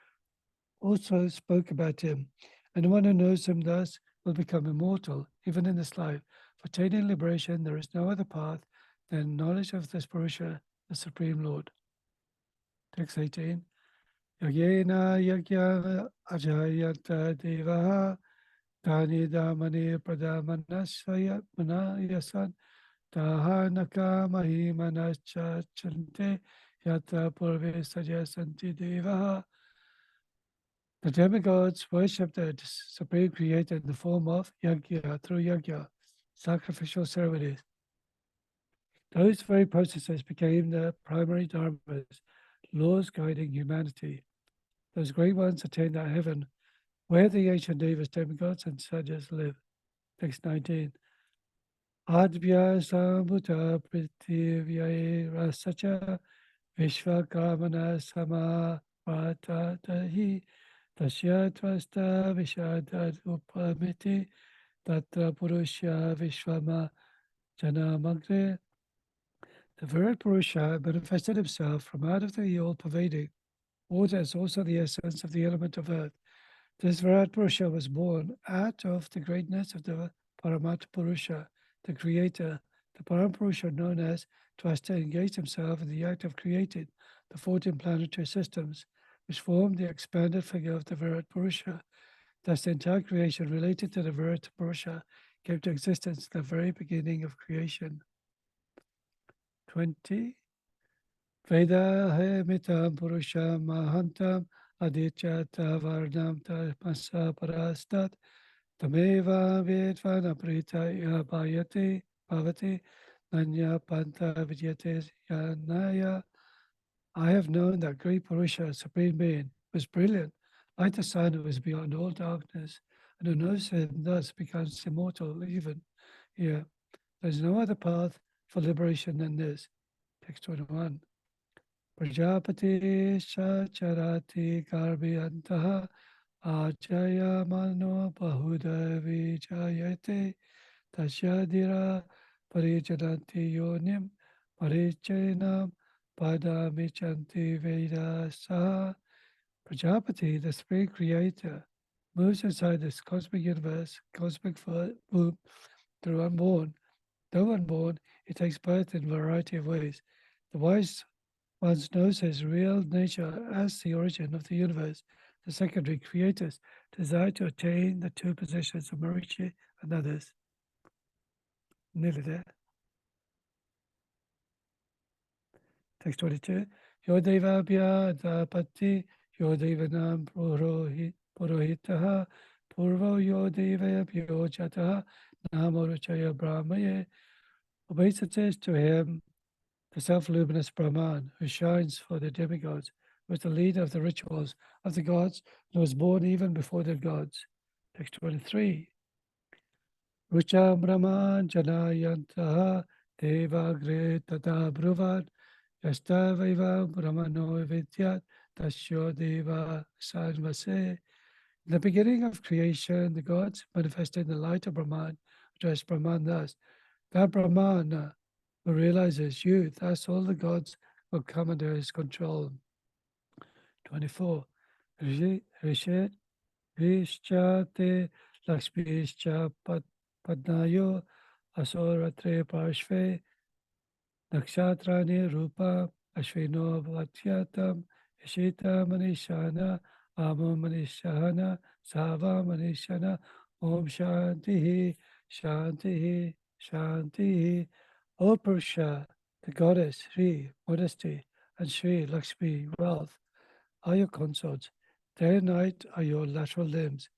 also spoke about him, and the one who knows him thus will become immortal, even in this life. For attaining liberation, there is no other path than knowledge of this Purusha, the Supreme Lord. Text 18. Yagena yagya ajayanta devaha tani damani pradamanasaya manayasan tahanaka mahimanacha chante yata purve sajasanti devaha. The demigods worship the Supreme Creator in the form of yajna, through yajna, sacrificial ceremonies. Those very processes became the primary dharmas, laws guiding humanity. Those great ones attained that heaven where the ancient devas, demigods, and sages live. Text 19. Advya Sambhuta Prithivyae Rasacha Vishvakamana Samavatatahi Tasya Tvasta Vishadad Upamiti Tatra Purusha Vishvama Janamagre. The Virat Purusha manifested himself from out of the all-pervading water as also the essence of the element of earth. This Virat Purusha was born out of the greatness of the Paramat Purusha, the creator. The Param Purusha, known as Tvasta, engaged himself in the act of creating the 14 planetary systems, which formed the expanded figure of the Virat Purusha. Thus, the entire creation related to the Virat Purusha came to existence at the very beginning of creation. 20. Veda mitam Purusham Mahantam Adicata Varnam Tamasa Parastat Tameva Vedvana Prita Bhavati Nanya Panta Vidyate Yanaya. I have known that great Purusha, Supreme Being, was brilliant, like the sun who is beyond all darkness, and who knows him thus becomes immortal even here. There is no other path for liberation than this. Text 21. Prajapati Shacharati Garbhyantaha Ajaya Mano Bahuda Vijayate Tashyadira Parijananti Yonim Parichainam Padamichanti Vedasaha. Prajapati, the Supreme Creator, moves inside this cosmic universe, cosmic womb, through unborn. Though unborn, he takes birth in a variety of ways. The wise ones knows his real nature as the origin of the universe. The secondary creators desire to attain the two positions of Marichi and others. Nearly there. Text 22. Yodevabhya Dapati Yodevanam Purohitaha Purvo Yodevabhyo Jataha Namaruchaya Brahmaye. Obeisances to him, the self-luminous Brahman, who shines for the demigods, was the leader of the rituals of the gods and was born even before the gods. Text 23. Rucha Brahman Janayantaha Devagre Tata Bruvad Yastavaiva Brahmano Vidyat Tasyo Deva Sanvase. In the beginning of creation, the gods manifested in the light of Brahman, addressed Brahman thus: that Brahman who realizes you, thus all the gods will come under his control. 24. Rishet Vishchate Lakshmishcha Padnayo Asoratre Parshve Nakshatrani Rupa Ashvino Vatyatam Ishita Manishana Ama Manishana Sava Manishana Om Shantihi Shantihi Shantihi. O Purusha, the goddess Sri, modesty, and Sri, Lakshmi, wealth, are your consorts. Day and night are your lateral limbs.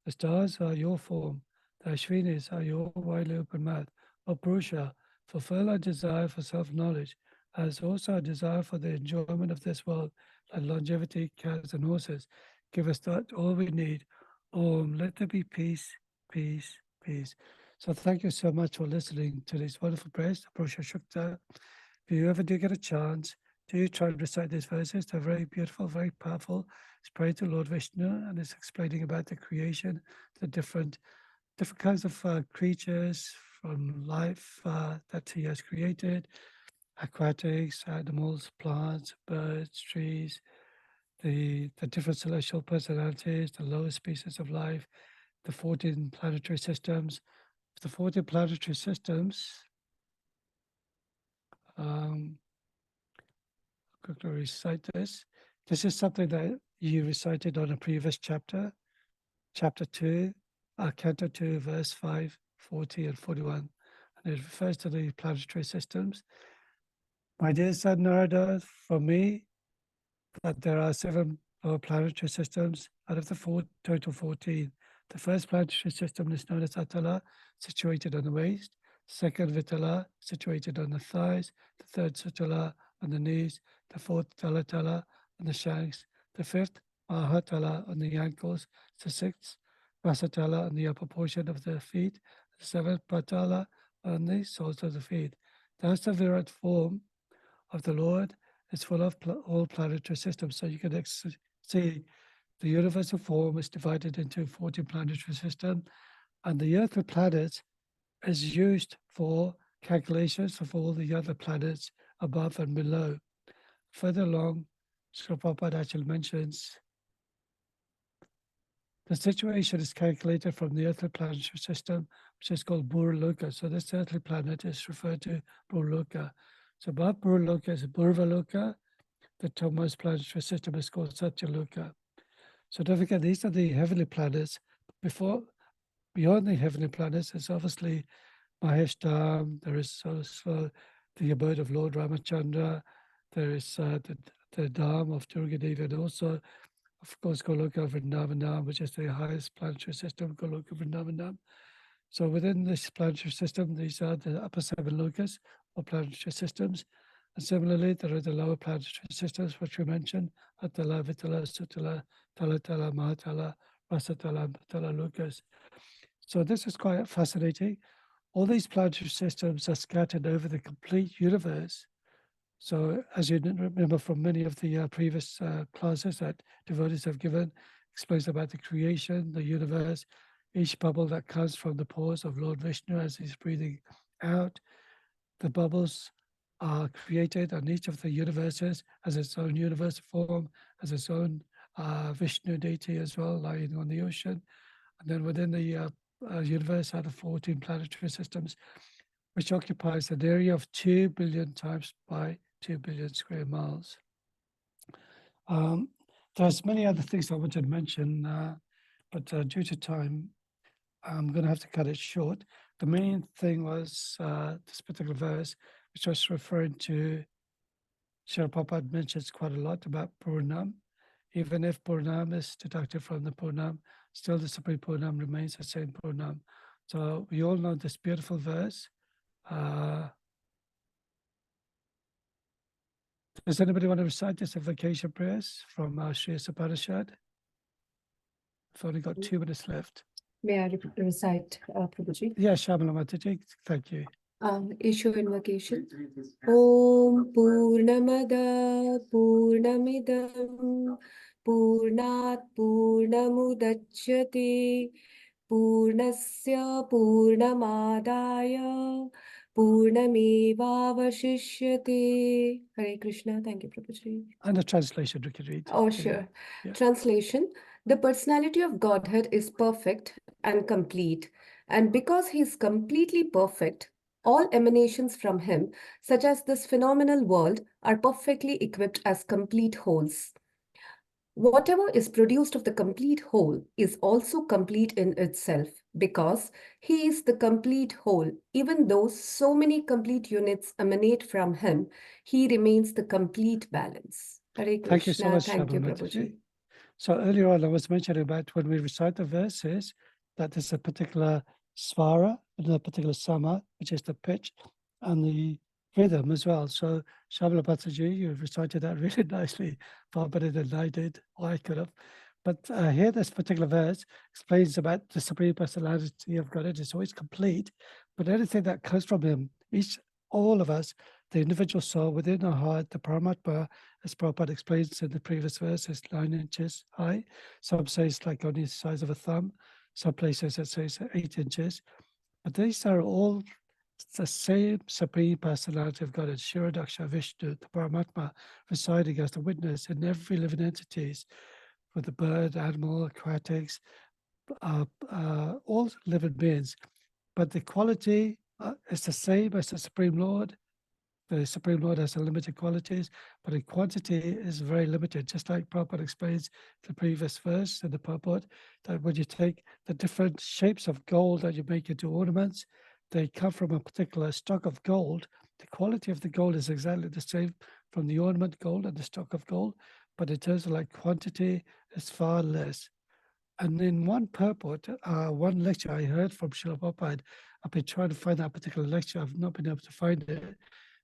The stars are your form. The Ashwinis are your widely open mouth. O Purusha, fulfill our desire for self-knowledge, as also our desire for the enjoyment of this world, like longevity, cows, and horses. Give us that all we need. Om, let there be peace, peace, peace. So thank you so much for listening to this wonderful prayers, Purusha Shukta. If you ever do get a chance, do try and recite these verses. They're very beautiful, very powerful. It's praying to Lord Vishnu, and it's explaining about the creation, the different kinds of creatures from life that he has created, aquatics, animals, plants, birds, trees, the different celestial personalities, the lower species of life, the 14 planetary systems. The 14 planetary systems, I'm going to recite this. This is something that you recited on a previous chapter, chapter 2, Canto 2, verse 5, 40, and 41. And it refers to the planetary systems. My dear son Narada, for me, that there are 7 lower planetary systems out of the total 14. The first planetary system is known as Atala, situated on the waist. Second, Vitala, situated on the thighs. The third, Sutala, on the knees. The fourth, Talatala, on the shanks. The fifth, Mahatala, on the ankles. The sixth, Vasatala, on the upper portion of the feet. The seventh, Patala, on the soles of the feet. That's the Virat form of the Lord. It's full of all planetary systems. So you can see the universal form is divided into 14 planetary systems, and the earthly planets is used for calculations of all the other planets above and below. Further along, Srila Prabhupada actually mentions the situation is calculated from the earthly planetary system, which is called Burloka. So this earthly planet is referred to Burloka. So above Burloka is Burvaloka. The topmost planetary system is called Satyaloka. So don't forget, these are the heavenly planets. Beyond the heavenly planets, there's obviously Maheshtam, there is also the abode of Lord Ramachandra, there is the Dham of Durga Devi, and also, of course, Goloka Vrindavanam, which is the highest planetary system, Goloka Vrindavanam. So within this planetary system, these are the upper 7 lokas or planetary systems. And similarly, there are the lower planetary systems, which we mentioned, Atala, Vitala, Sutala, Talatala, Mahatala, Rasatala, and Patala lokas. So this is quite fascinating. All these planetary systems are scattered over the complete universe. So as you remember from many of the previous classes that devotees have given, explains about the creation, the universe, each bubble that comes from the pores of Lord Vishnu as he's breathing out. The bubbles are created, and each of the universes has its own universe form, has its own Vishnu deity as well, lying on the ocean. And then within the universe are the 14 planetary systems, which occupies an area of 2 billion times by 2 billion square miles. There's many other things I wanted to mention, but due to time, I'm going to have to cut it short. The main thing was this particular verse, which was referring to, Srila Prabhupada mentions quite a lot about Purnam. Even if Purnam is deducted from the Purnam, still the Supreme Purnam remains the same Purnam. So we all know this beautiful verse. Does anybody want to recite this invocation prayers from Sri Upanishad? We've only got 2 minutes left. May I recite, Prabhuji? Yeah, Shamala Mataji, thank you. Issue invocation. Om Purnamada Purnamidam Purnat Purnamudachyate Purnasya Purnamadaya Purnamevavashishyate. Hare Krishna. Thank you, Prabhuji. And the translation we can read. Oh, Can you- sure. Yeah. Translation. The personality of Godhead is perfect and complete, and because he is completely perfect, all emanations from him, such as this phenomenal world, are perfectly equipped as complete wholes. Whatever is produced of the complete whole is also complete in itself, because he is the complete whole. Even though so many complete units emanate from him, he remains the complete balance. Hare Krishna. Thank you so much, Thank you, Shamala Prabhuji. Mataji. So earlier on, I was mentioning about when we recite the verses, that there's a particular svara and a particular sama, which is the pitch, and the rhythm as well. So Shamala Mataji, you recited that really nicely, far better than I did, or I could have. But here, this particular verse explains about the Supreme Personality of God. It is always complete, but anything that comes from him, all of us, the individual soul within our heart, the Paramatma, as Prabhupada explains in the previous verse, is 9 inches high. Some say it's like only the size of a thumb. Some places it says 8 inches. But these are all the same Supreme Personality of God, Shiradaksha Vishnu, the Paramatma, residing as the witness in every living entities, with the bird, animal, aquatics, all living beings. But the quality is the same as the Supreme Lord. The Supreme Lord has unlimited qualities, but in quantity is very limited. Just like Prabhupada explains the previous verse in the purport, that when you take the different shapes of gold that you make into ornaments, they come from a particular stock of gold. The quality of the gold is exactly the same from the ornament gold and the stock of gold, but in terms of like quantity, it's far less. And in one purport, one lecture I heard from Srila Prabhupada, I've been trying to find that particular lecture, I've not been able to find it.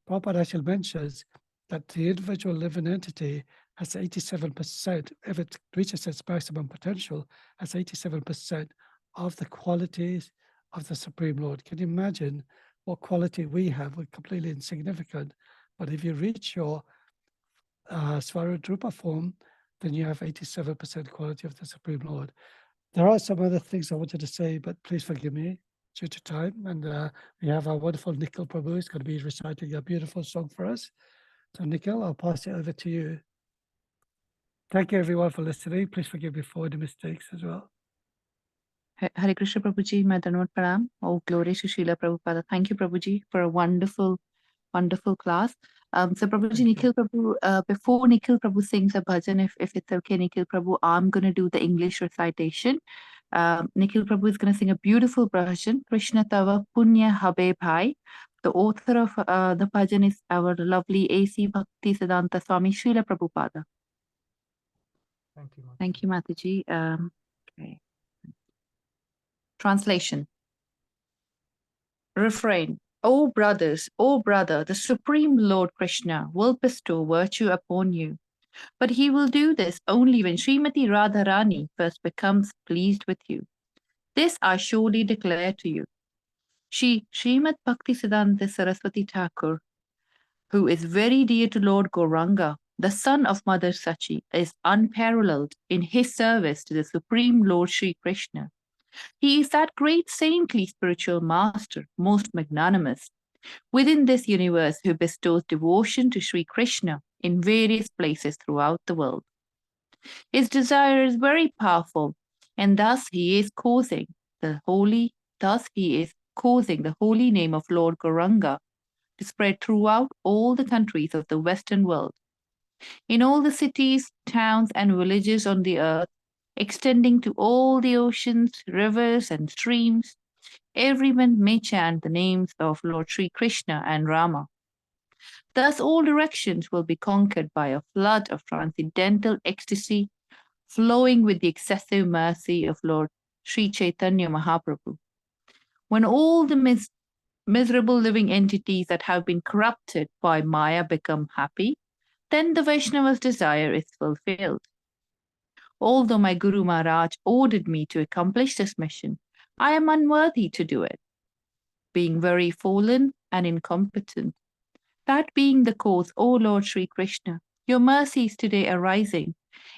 Prabhupada actually mentions that the individual living entity has 87%, if it reaches its maximum potential, has 87% of the qualities of the Supreme Lord. Can you imagine what quality we have? We're completely insignificant. But if you reach your Svarudrupa form, then you have 87% quality of the Supreme Lord. There are some other things I wanted to say, but please forgive me due to time. And we have our wonderful Nikhil Prabhu who's going to be reciting a beautiful song for us. So Nikhil, I'll pass it over to you. Thank you everyone for listening. Please forgive me for any mistakes as well. Hare Krishna Prabhuji, my Dandavat Pranam. Oh, glory to Srila Prabhupada. Thank you, Prabhuji, for a wonderful class. So Prabhuji, Nikhil Prabhu, before Nikhil Prabhu sings a bhajan, if it's okay, Nikhil Prabhu, I'm going to do the English recitation. Nikhil Prabhu is going to sing a beautiful bhajan, Krishna Tava Punya Habe Bhai. The author of the bhajan is our lovely A.C. Bhakti Siddhanta Swami Srila Prabhupada. Thank you, Mataji. Okay. Translation. Refrain. O brothers, O brother, the Supreme Lord Krishna will bestow virtue upon you. But he will do this only when Srimati Radharani first becomes pleased with you. This I surely declare to you. Srimad Bhaktisiddhanta Saraswati Thakur, who is very dear to Lord Gauranga, the son of Mother Sachi, is unparalleled in his service to the Supreme Lord Sri Krishna. He is that great saintly spiritual master, most magnanimous, within this universe who bestows devotion to Sri Krishna in various places throughout the world. His desire is very powerful, and thus he is causing the holy name of Lord Gauranga to spread throughout all the countries of the Western world. In all the cities, towns, and villages on the earth, extending to all the oceans, rivers, and streams, everyone may chant the names of Lord Sri Krishna and Rama. Thus all directions will be conquered by a flood of transcendental ecstasy flowing with the excessive mercy of Lord Sri Chaitanya Mahaprabhu. When all the miserable living entities that have been corrupted by Maya become happy, then the Vaishnava's desire is fulfilled. Although my Guru Maharaj ordered me to accomplish this mission, I am unworthy to do it, being very fallen and incompetent. That being the cause, O Lord Sri Krishna, your mercy is today arising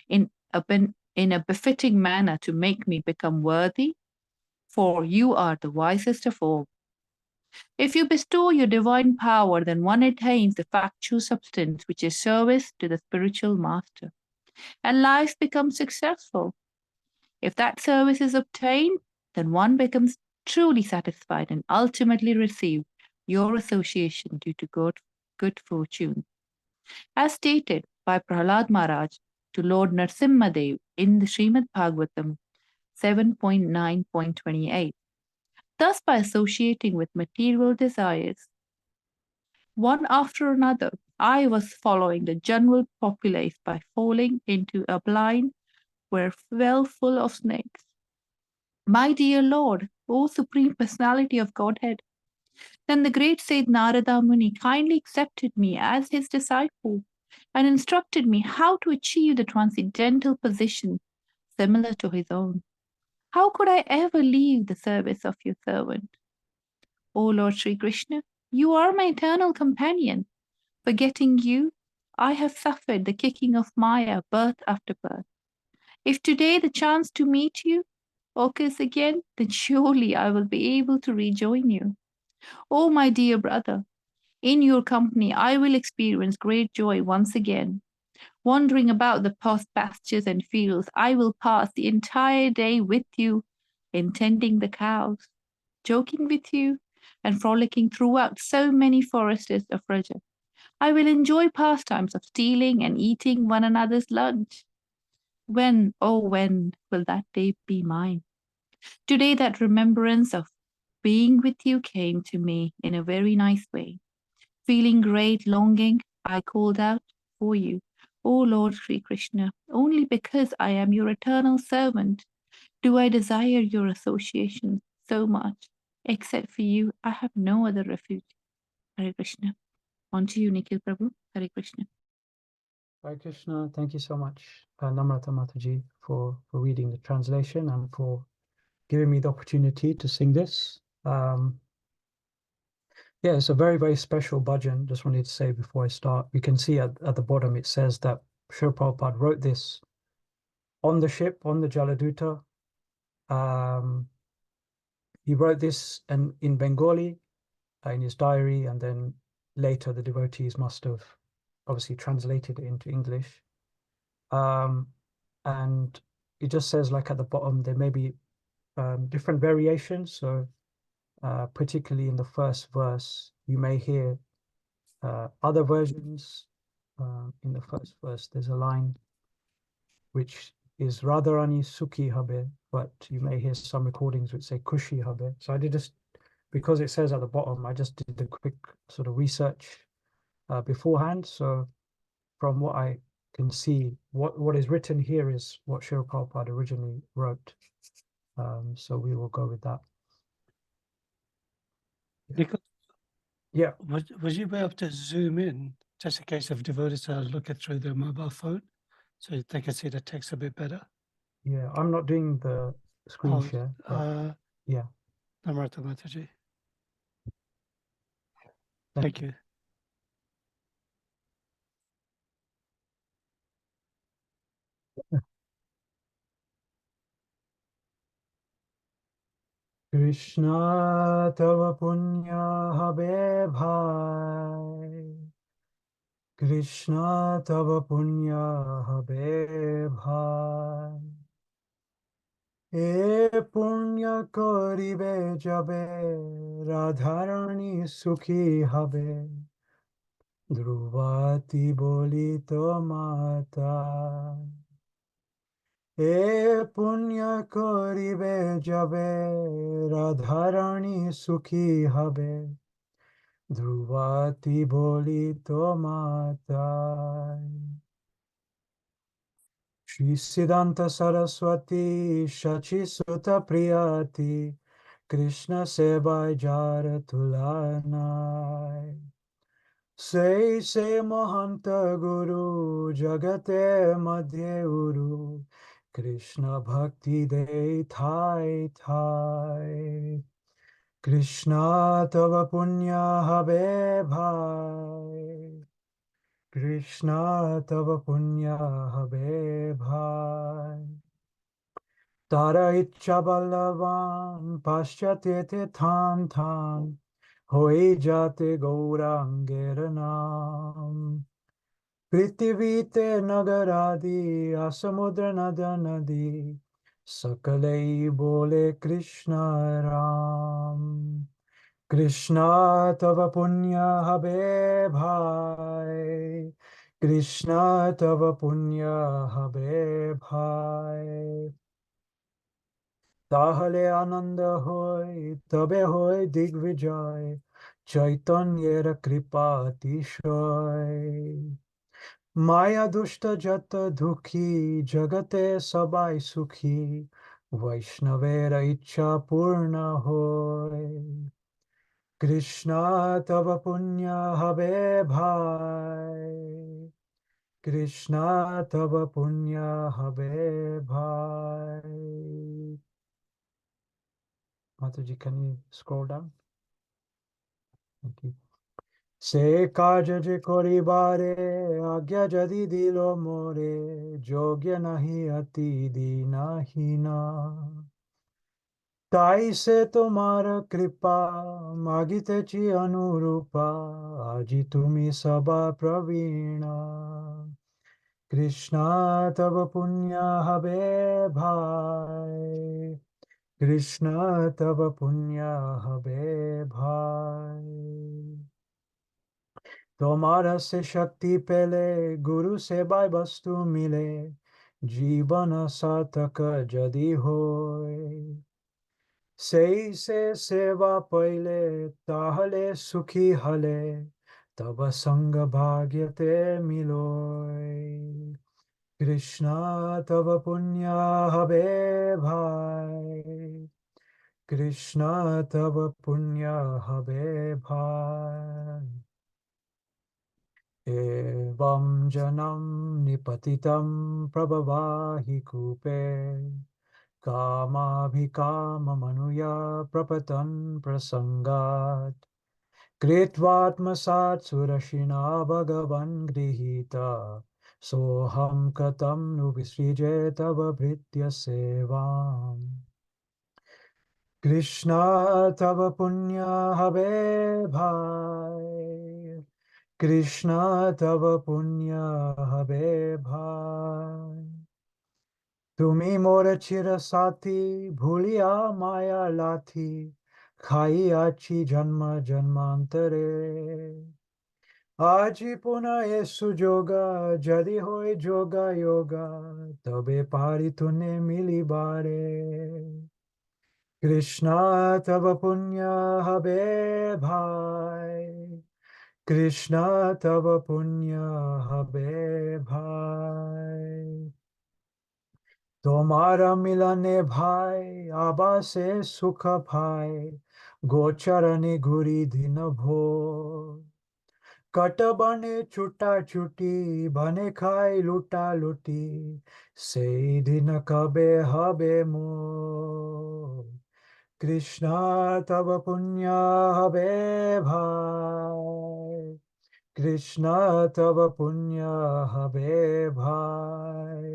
in a befitting manner to make me become worthy, for you are the wisest of all. If you bestow your divine power, then one attains the factual substance, which is service to the spiritual master, and life becomes successful. If that service is obtained, then one becomes truly satisfied and ultimately receive your association due to good fortune. As stated by Prahlad Maharaj to Lord Narsimhadev in the Srimad Bhagavatam 7.9.28. Thus, by associating with material desires, one after another, I was following the general populace by falling into a blind well full of snakes. My dear Lord, O Supreme Personality of Godhead, then the great sage Narada Muni kindly accepted me as his disciple and instructed me how to achieve the transcendental position similar to his own. How could I ever leave the service of your servant? O Lord Sri Krishna, you are my eternal companion. Forgetting you, I have suffered the kicking of Maya birth after birth. If today the chance to meet you occurs again, then surely I will be able to rejoin you. Oh, my dear brother, in your company I will experience great joy once again. Wandering about the pastures and fields, I will pass the entire day with you in tending the cows, joking with you, and frolicking throughout so many forests of Raja. I will enjoy pastimes of stealing and eating one another's lunch. When, oh, when will that day be mine? Today, that remembrance of being with you came to me in a very nice way. Feeling great longing, I called out for you. O Lord Sri Krishna, only because I am your eternal servant do I desire your association so much. Except for you, I have no other refuge. Hare Krishna. On to you, Nikhil Prabhu. Hare Krishna. Hare Krishna, thank you so much, Namrata Mataji, for reading the translation and for giving me the opportunity to sing this. Yeah, it's a very, very special bhajan. Just wanted to say before I start, you can see at the bottom it says that Srila Prabhupada wrote this on the ship, on the Jaladuta. He wrote this in Bengali in his diary, and then later the devotees must have obviously translated it into English. And it just says, like at the bottom, there may be different variations. So particularly in the first verse, you may hear other versions. In the first verse, there's a line which is Radharani Sukhi Habe, but you may hear some recordings which say Kushi Habe. So I did just, because it says at the bottom, I just did a quick sort of research beforehand. So from what I can see, what is written here is what Srila Prabhupada originally wrote. So we will go with that. Nikhil, Yeah. would you be able to zoom in, just in case if devotees are looking through their mobile phone, so they can see the text a bit better? Yeah, I'm not doing the screen share. Yeah. Namrata Mataji. Thank you. Krishna tava punya habe bhai. Krishna tava punya habe bhai. E punya koribe jabe Radharani sukhi habe. Dhruvati bolito mata. E punya koribe jabe Radharani sukhi habe. Dhruvati bolito mata. Shri Siddhanta Saraswati Shachi Sutta Priyati Krishna Sebai Jara Tulanai. Say Mahanta Guru Jagate Madhye Uru Krishna Bhakti De Thai Thai. Krishna Tava Punya Habe Bhai. Krishna Tava Punya Habe Bhai. Tara Icha Balavan Paschatete Than Than Hoi Jate Gaurangera Nam. Prithivite Nagaradi Asamudra Nada Nadi Sakalai Bole Krishna Ram. Krishna Tava Punya Habe Bhai. Krishna Tava Punya Habe Bhai. তাহলে আনন্দ হয় তবে হয় দিগ্বিজয় চৈতন্যের কৃপা অতিশয় মায়া দুষ্ট যত দুঃখী জগতে সবাই সুখী বৈষ্ণবের ইচ্ছা পূর্ণ হয় কৃষ্ণ তব পুণ্য হবে ভাই কৃষ্ণ তব পুণ্য হবে ভাই Mataji, can you scroll down? Thank you. Se kaja je koribare agya jadi dilo more jogya nahi ati dinahina. Tai se tomar kripa magitechi anurupa aji tumi sabha pravina. Krishna tava punya habe bhai. Krishna tava punya habe bhai. Tomara se shakti pele guru sebai bastu mile jivana sataka jadi hoy. Sei se seva paile tahale sukhi hale Tava Sangha Bhagyate Miloi. Krishna Tava Punya Habe Bhai. Krishna Tava Punya Habe Bhai. Evam Janam Nipatitam Prabhavahi Kupe. Kamabhikama Manuya Prapatan Prasangat. Kritvatmasat Surashina Bhagavan Grihita. Soham Katam Nu Visrije Tava Bhritya Sevam. Krishna Tava Punya Have Bhai. Krishna Tava Punya Have Bhai. তুমি মোর চিরসাথী ভুলিয়া মায়া লাথি খাইয়াছি জন্ম জন্মান্তরে আজি পুনঃ এ সুযোগা যদি হয় যোগা যোগা তবে পারি তুনে মিলিবারে কৃষ্ণ তব পুণ্য হবে ভাই কৃষ্ণ তব পুণ্য হবে ভাই তোমারা মিলনে ভাই আবাসে সুখ ভাই গোচরণে ঘুরি দিন ভোর কটবনে ছুটা ছুটি বনে খাই লুটা লুটি সেই দিন কবে হবে মোর কৃষ্ণ তব পুণ্য হবে ভাই কৃষ্ণ তব পুণ্য হবে ভাই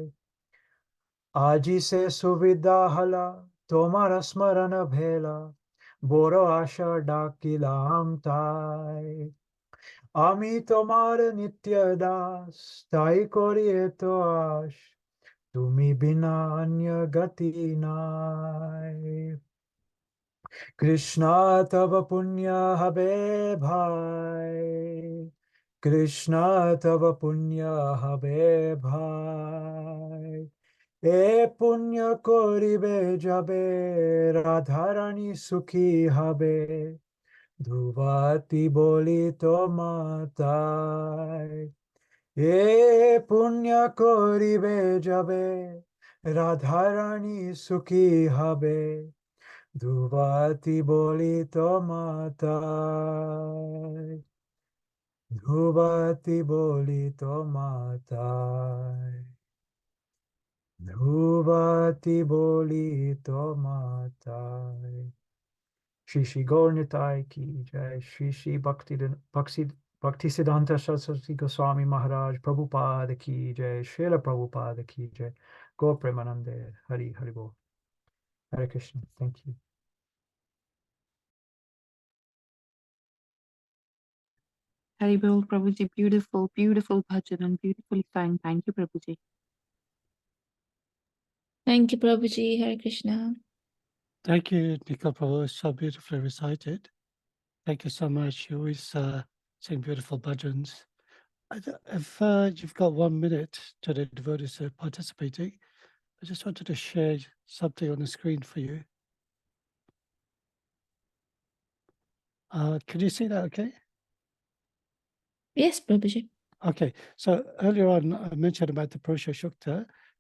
আজি সে সুবিধা হলা তোমার স্মরণ ভেলা বড় আশা ডাকিলাম তাই আমি তোমার নিত্য দাস তাই করি এত আশ তুমি বিনা অন্য গতি নাই কৃষ্ণ তব পুণ্য হবে ভাই কৃষ্ণ তব পুণ্য হবে ভাই এ পুণ্য করিবে যাবে রাধারানী সুখী হবে ধ্রুবাতি বলি তো মাতায় এ পুণ্য করিবে যাবে রাধারানী সুখী হবে ধ্রুবাতি বলি তো মাতায় ধ্রুবাতি বলি তো মাতায় ধ্রুবাতি বলি তো মাতায় Shri Shri Gaur Nitai ki jai, Shri Shri Bhaktisiddhanta Saraswati Goswami Maharaj Prabhupada ki jai, Srila Prabhupada ki jai, Gaur Premanande, Hari Hari Bol. Hare Krishna, thank you. Haribol, Prabhuji, beautiful, beautiful bhajan and beautifully sang. Thank you, Prabhuji. Thank you, Prabhuji. Hare Krishna. Thank you, Nika Prabhu. So beautifully recited. Thank you so much. You always sing beautiful bhajans. If you've got 1 minute to the devotees participating, I just wanted to share something on the screen for you. Can you see that okay? Yes, Prabhuji. Okay, so earlier on I mentioned about the Purusha Shukta.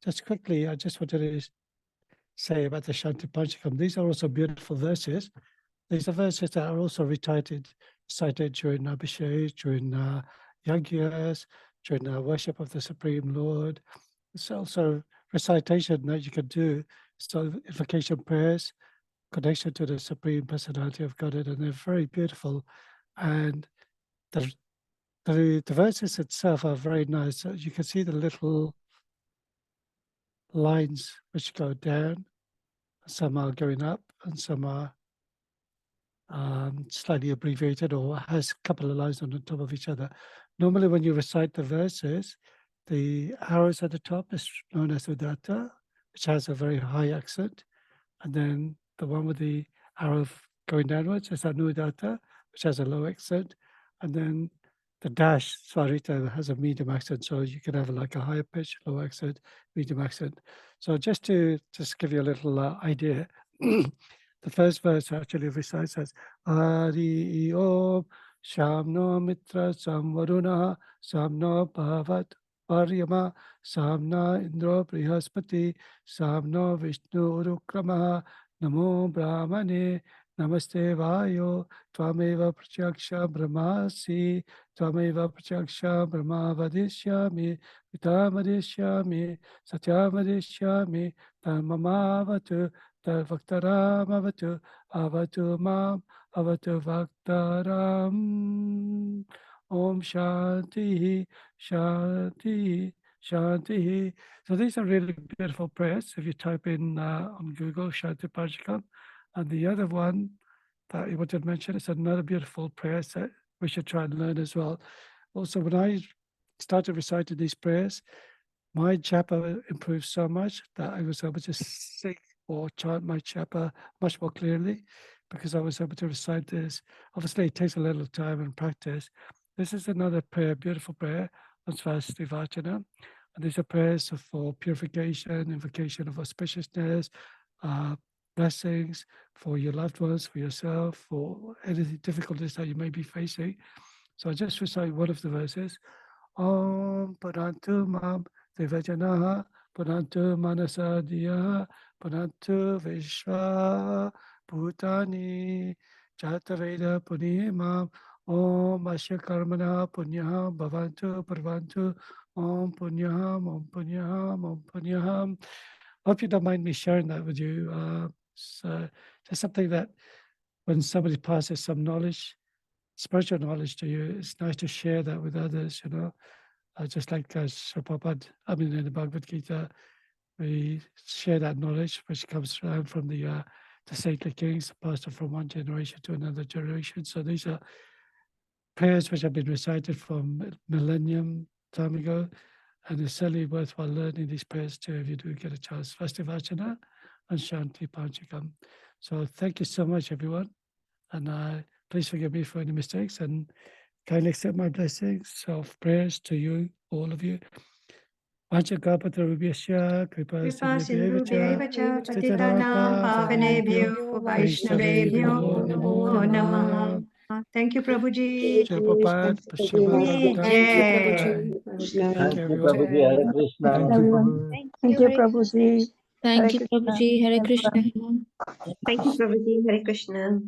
Just quickly, I just wanted to say about the Shanti Panchakam. These are also beautiful verses. These are verses that are also recited during Abhishek, during Yagyas, during worship of the Supreme Lord. It's also recitation that you can do, so invocation prayers, connection to the Supreme Personality of Godhead, and they're very beautiful. And the verses itself are very nice. So you can see the little lines which go down. Some are going up and some are slightly abbreviated or has a couple of lines on the top of each other. Normally when you recite the verses, the arrows at the top is known as Udatta, which has a very high accent. And then the one with the arrow going downwards is Anudatta, which has a low accent. And then the dash, Svarita, has a medium accent. So you can have like a higher pitch, low accent, medium accent. So just to give you a little idea, the first verse actually recites as Hari Om Shamno Mitra Samvaruna Samno Bhavat Paryama Samna Indra Brihaspati Samno Vishnu Urukrama Namo Brahmane Namaste Vayo Tvameva Prachaksha Brahmasi Tvameva Prachaksha Brahma Vadishyami Pitam Vadishyami Satyam Vadishyami Dharmamavatu Dharvaktaramavatu Avatu Mam Avatu Vaktaram. Om Shanti, Shanti, Shanti. So these are really beautiful prayers. If you type in on Google, Shanti Panchakam. And the other one that you wanted to mention is another beautiful prayer that we should try and learn as well. Also, when I started reciting these prayers, my japa improved so much that I was able to sing or chant my japa much more clearly because I was able to recite this. Obviously, it takes a little time and practice. This is another prayer, beautiful prayer on Svasti Vachana. And these are prayers for purification, invocation of auspiciousness, blessings for your loved ones, for yourself, for any difficulties that you may be facing. So I just recite one of the verses. Om Parantu Mam Devajanaha Parantu Manasadiya Parantu Vishwa Bhutani Jataveda Punimam Om Asya Karmana Punyaha Bhavantu Parvantu Om Punyaham Om Punyaham Om Punyaham. Hope you don't mind me sharing that with you. So there's something that when somebody passes some knowledge, spiritual knowledge to you, it's nice to share that with others, you know. Just like Prabhupada, in the Bhagavad Gita, we share that knowledge which comes around from the saintly kings, passed from one generation to another generation. So these are prayers which have been recited from millennium time ago, and it's certainly worthwhile learning these prayers too if you do get a chance. Vastivachana and Shanti Panchakam. So thank you so much, everyone, and please forgive me for any mistakes and kindly accept my blessings of prayers to you, all of you. Vanchakapatarubhyasya kripa sindhubhyevacha Patitanam patitanam pavanebhyo Vaishnavebhyo Vaishnavebhyo namo Namo namaha. Namah. Thank you, Prabhuji. Prabhupada, Ki Prabhupada. Thank you, Jai. Prabhuji. Thank you, Thank you, everyone. Prabhuji. Hare Jai. Krishna. Thank you, Thank you. Prabhu. Thank you, Prabhuji. Hare Thank you, Krishna. Prabhuji. Hare Everyone. Krishna. Thank you, Prabhuji. Hare Krishna.